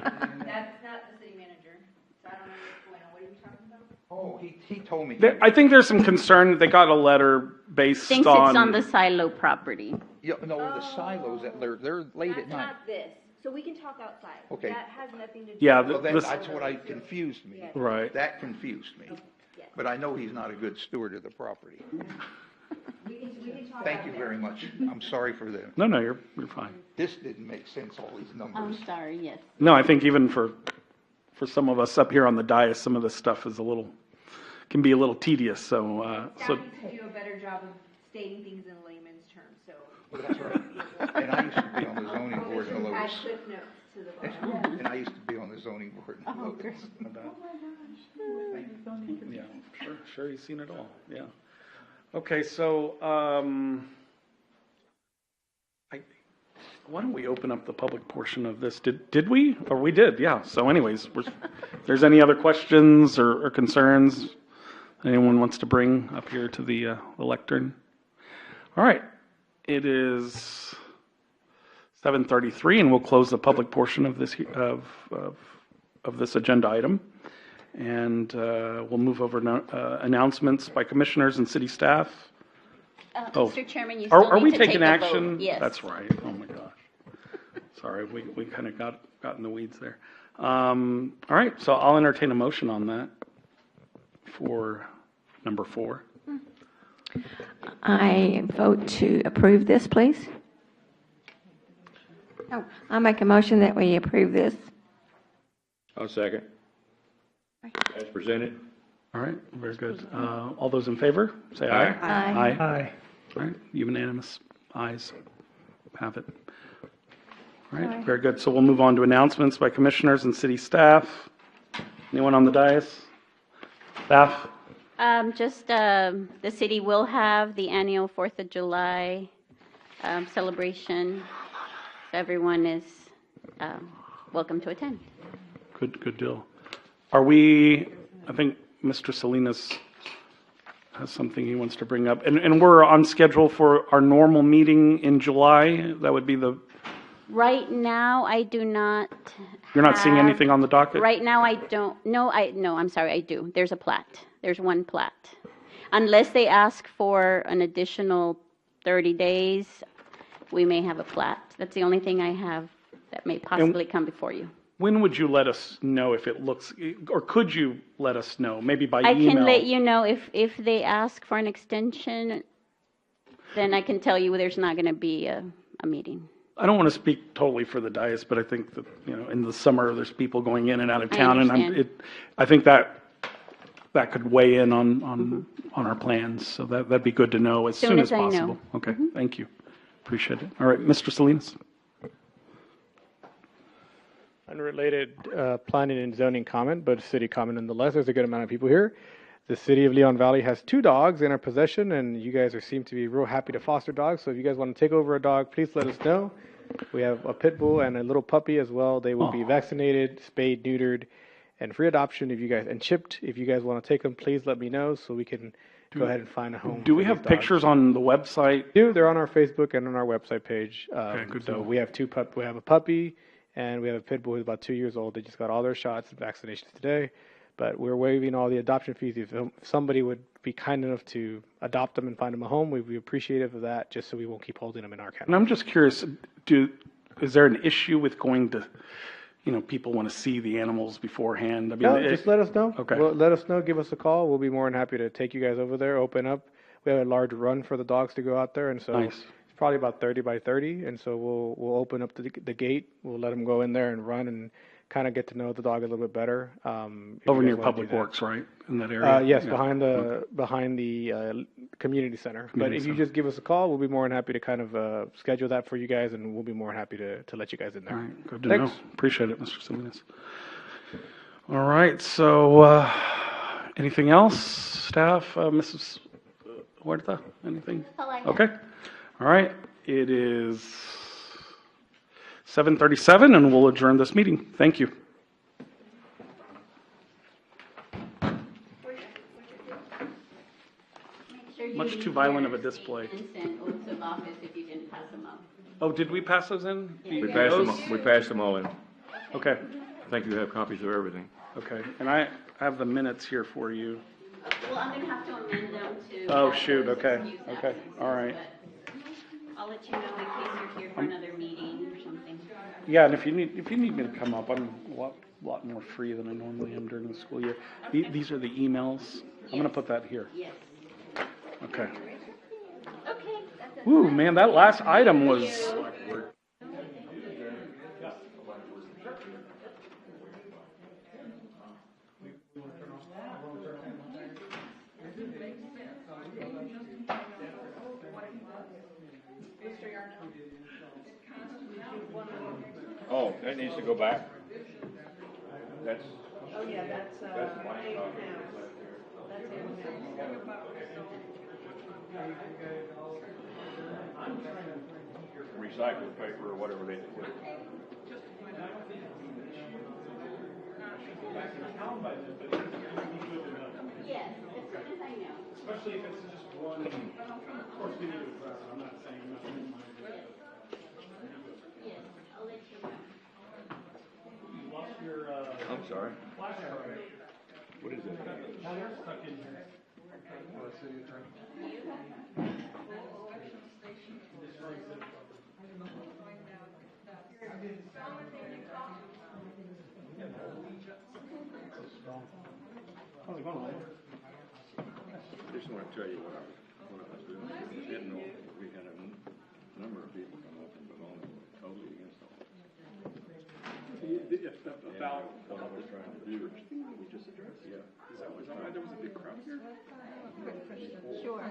J: That's not the city manager, so I don't know what's going on. What are you talking about?
M: Oh, he told me.
A: I think there's some concern. They got a letter based
B: Thinks
A: on.
B: it's on the silo property.
M: Yeah, no, the silos, they're late at
J: That's
M: night.
J: not this. So we can talk outside.
M: Okay.
J: That has nothing to do.
A: Yeah,
M: Well,
A: this-
M: that's what confused me.
A: Right.
M: That confused me. But I know he's not a good steward of the property.
J: We can talk
M: Thank you very much. I'm sorry for the,
A: No, you're fine.
M: this didn't make sense, all these numbers.
B: I'm sorry, yes.
A: No, I think even for some of us up here on the dais, some of this stuff is can be a little tedious. So
J: Staff needs to do a better job of stating things in layman's terms, so.
M: Well, that's right. And I used to be on the zoning board in
J: Add
M: Lotus.
J: clip notes to the bottom.
M: And I used to be on the zoning board in Lotus.
A: yeah, sure, you've seen it all. Yeah. Okay, so why don't we open up the public portion of this? Did we? Or we did? Yeah. So, anyways, if there's any other questions or concerns anyone wants to bring up here to the lectern? All right. It is 7:33, and we'll close the public portion of this of this agenda item, and we'll move over to announcements by commissioners and city staff.
B: Mr. Chairman, you still
A: Are we
B: need to take
A: taking
B: a
A: action?
B: vote. Yes.
A: That's right. Oh my gosh. Sorry, we kind of got in the weeds there. All right, so I'll entertain a motion on that for number 4.
G: I vote to approve this, please. I make a motion that we approve this.
D: I'll second. As presented.
A: All right, very good. All those in favor, say aye.
G: Aye.
A: Aye. All right, unanimous Ayes have it. All right, very good. So we'll move on to announcements by commissioners and city staff. Anyone on the dais? Staff?
B: The city will have the annual 4th of July celebration. So everyone is welcome to attend.
A: Good deal. I think Mr. Salinas has something he wants to bring up. And we're on schedule for our normal meeting in July. That would be
B: Right now, I do not.
A: You're not seeing
B: have-
A: anything on the docket?
B: Right now, I don't. No, I'm sorry, I do. There's a plat. There's one plat. Unless they ask for an additional 30 days, we may have a plat. That's the only thing I have that may possibly come before you.
A: When would you let us know if it looks, or could you let us know? Maybe by
B: I
A: email?
B: can let you know if they ask for an extension, then I can tell you there's not going to be a meeting.
A: I don't want to speak totally for the dais, but I think that, in the summer, there's people going in and out of
B: I
A: town.
B: understand.
A: I think that could weigh in on our plans. So that'd be good to know as soon as
B: I know.
A: possible. Okay, thank you. Appreciate it. All right, Mr. Salinas.
N: Unrelated planning and zoning comment, but city comment nonetheless. There's a good amount of people here. The city of Leon Valley has 2 dogs in our possession, and you guys seem to be real happy to foster dogs. So if you guys want to take over a dog, please let us know. We have a pit bull and a little puppy as well. They will be vaccinated, spayed, neutered, and free adoption and chipped. If you guys want to take them, please let me know so we can go ahead and find a home.
A: Do we have pictures on the website?
N: They're on our Facebook and on our website page.
A: Okay, good
N: so
A: deal.
N: we have we have a puppy and we have a pit bull who's about 2 years old. They just got all their shots and vaccinations today. But we're waiving all the adoption fees. If somebody would be kind enough to adopt them and find them a home, we'd be appreciative of that, just so we won't keep holding them in our county.
A: And I'm just curious, is there an issue with going to, people want to see the animals beforehand? I mean,
N: No, just let us know.
A: Okay.
N: Well, let us know. Give us a call. We'll be more than happy to take you guys over there, open up. We have a large run for the dogs to go out there, and so
A: Nice.
N: it's probably about 30 by 30. And so we'll open up the gate. We'll let them go in there and run and kind of get to know the dog a little bit better.
A: Over near Public Works, right? In that area?
N: Yes,
A: Yeah.
N: behind the community center. But
A: Community
N: if you
A: center.
N: just give us a call, we'll be more than happy to kind of schedule that for you guys, and we'll be more than happy to let you guys in there.
A: All right, good to
N: Thanks.
A: know. Appreciate it, Mr. Salinas. All right, so anything else, staff? Mrs. Huerta, anything?
B: That's all I have.
A: Okay. All right, it is 7:37, and we'll adjourn this meeting. Thank you. Much too violent of a display.
B: And send oaths of office if you didn't pass them up.
A: Oh, did we pass those in?
D: We passed them all in.
A: Okay,
D: I think you have copies of everything.
A: okay. And I have the minutes here for you.
B: Well, I'm going to have to amend them to.
A: Oh,
B: have
A: shoot,
B: those
A: okay,
B: excused
A: okay,
B: absences,
A: all right.
B: but I'll let you know in case you're here for another meeting or something.
A: Yeah, and if you need me to come up, I'm a lot more free than I normally am during the school year. These are the emails. I'm gonna put that here.
B: Yes.
A: Okay.
B: Okay. That's it.
A: Ooh, man, that last item was.
D: Oh, that needs to go back? That's.
C: Oh, yeah, that's,
D: Recycled paper or whatever they do.
B: Yes, as soon as I know.
A: Especially if it's just one. Of course, we need to address it. I'm not saying nothing.
B: Yes, I'll let you know.
A: You lost your,
D: I'm sorry.
A: flash drive.
D: What is it?
A: Now they're stuck in here. How's it going, Larry?
D: Just want to tell you what I was doing. I didn't know we had a number of people come up and belong totally against all this.
A: about the church thing that we just addressed? Yeah. Is that why there was a big crowd here?
B: Sure.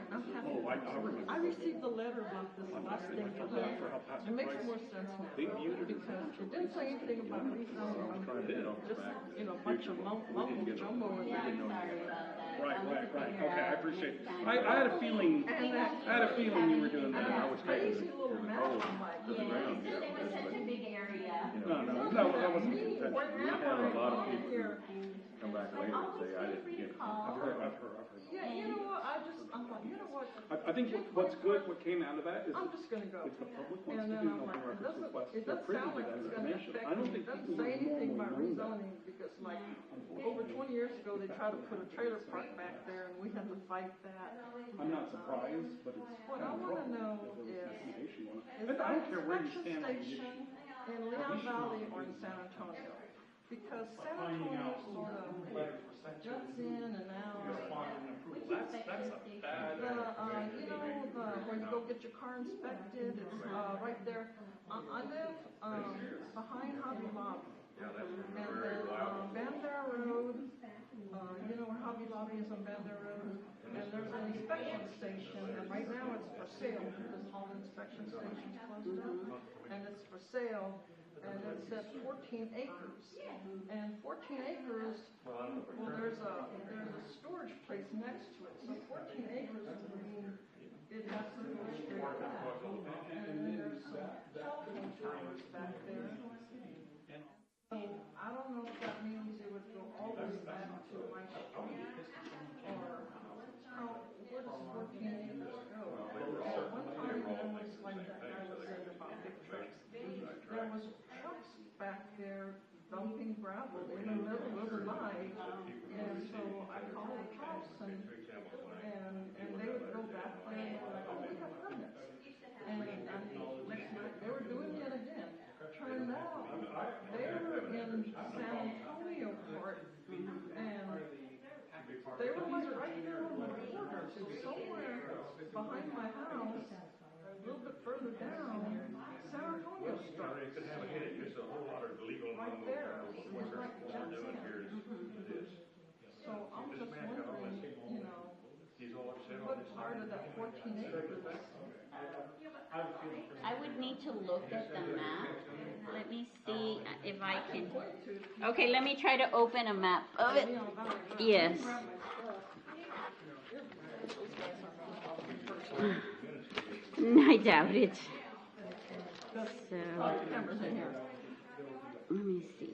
O: I received the letter about this last thing for them. It makes more sense now. Because it didn't say anything about rezoning, just, a bunch of mumbo jumbo in there.
A: Right. Okay, I appreciate it. I had a feeling you were doing that. I was
O: Crazy little map, I'm like,
B: It was such a big area.
A: No, that wasn't the intention.
O: We have a lot of people here.
A: Come back later and say, I didn't get it. I've heard.
O: Yeah, you know what, I'm like, you know what?
A: I think what's good, what came out of that is
O: I'm just gonna go.
A: if the public wants
O: And
A: to
O: then
A: do
O: I'm
A: an
O: like,
A: open records request,
O: it
A: they're
O: doesn't
A: privy
O: sound
A: to
O: like
A: that
O: it's gonna
A: information.
O: affect
A: I don't
O: me.
A: think
O: It doesn't
A: people
O: say
A: would
O: anything
A: normally
O: about
A: know that.
O: rezoning, because like, over 20 years ago, they tried to put a trailer park back there, and we had to fight that.
A: I'm not surprised, but it's
O: What
A: kind
O: I
A: of
O: wanna
A: wrong.
O: know
A: If there was
O: is,
A: information on it.
O: is
A: And I
O: that
A: don't care where you
O: inspection
A: stand on the issue.
O: station in Leon Valley or in San Antonio? Because San Antonio sort of juts in and out. Where you go get your car inspected, it's, right there. I live, behind Hobby Lobby. And then, Bandera Road, where Hobby Lobby is on Bandera Road. And there's an inspection station, and right now it's for sale, because all the inspection stations closed down. And it's for sale, and it's at 14 acres. And 14 acres, well, there's a storage place next to it, so 14 acres would mean it has to go straight back. And then there's some telephone towers back there. So I don't know if that means it would go all the way back to my street, or where does 14 acres go? One time there was like that guy was saying about big trucks. There was trucks back there dumping gravel in the middle of the night, and so I called the trucks, and they would go back there, and they were like, oh, we have permits. And next night, they were doing it again. Turned out, they were in San Antonio part, and they were like right there on the border, so somewhere behind my house, a little bit further down, San Antonio starts. Right there, it was like juts in. So I'm just wondering, what part of that 14 acres?
B: I would need to look at the map. Let me see if I can. Okay, let me try to open a map of it. Yes. I doubt it. So, let me see.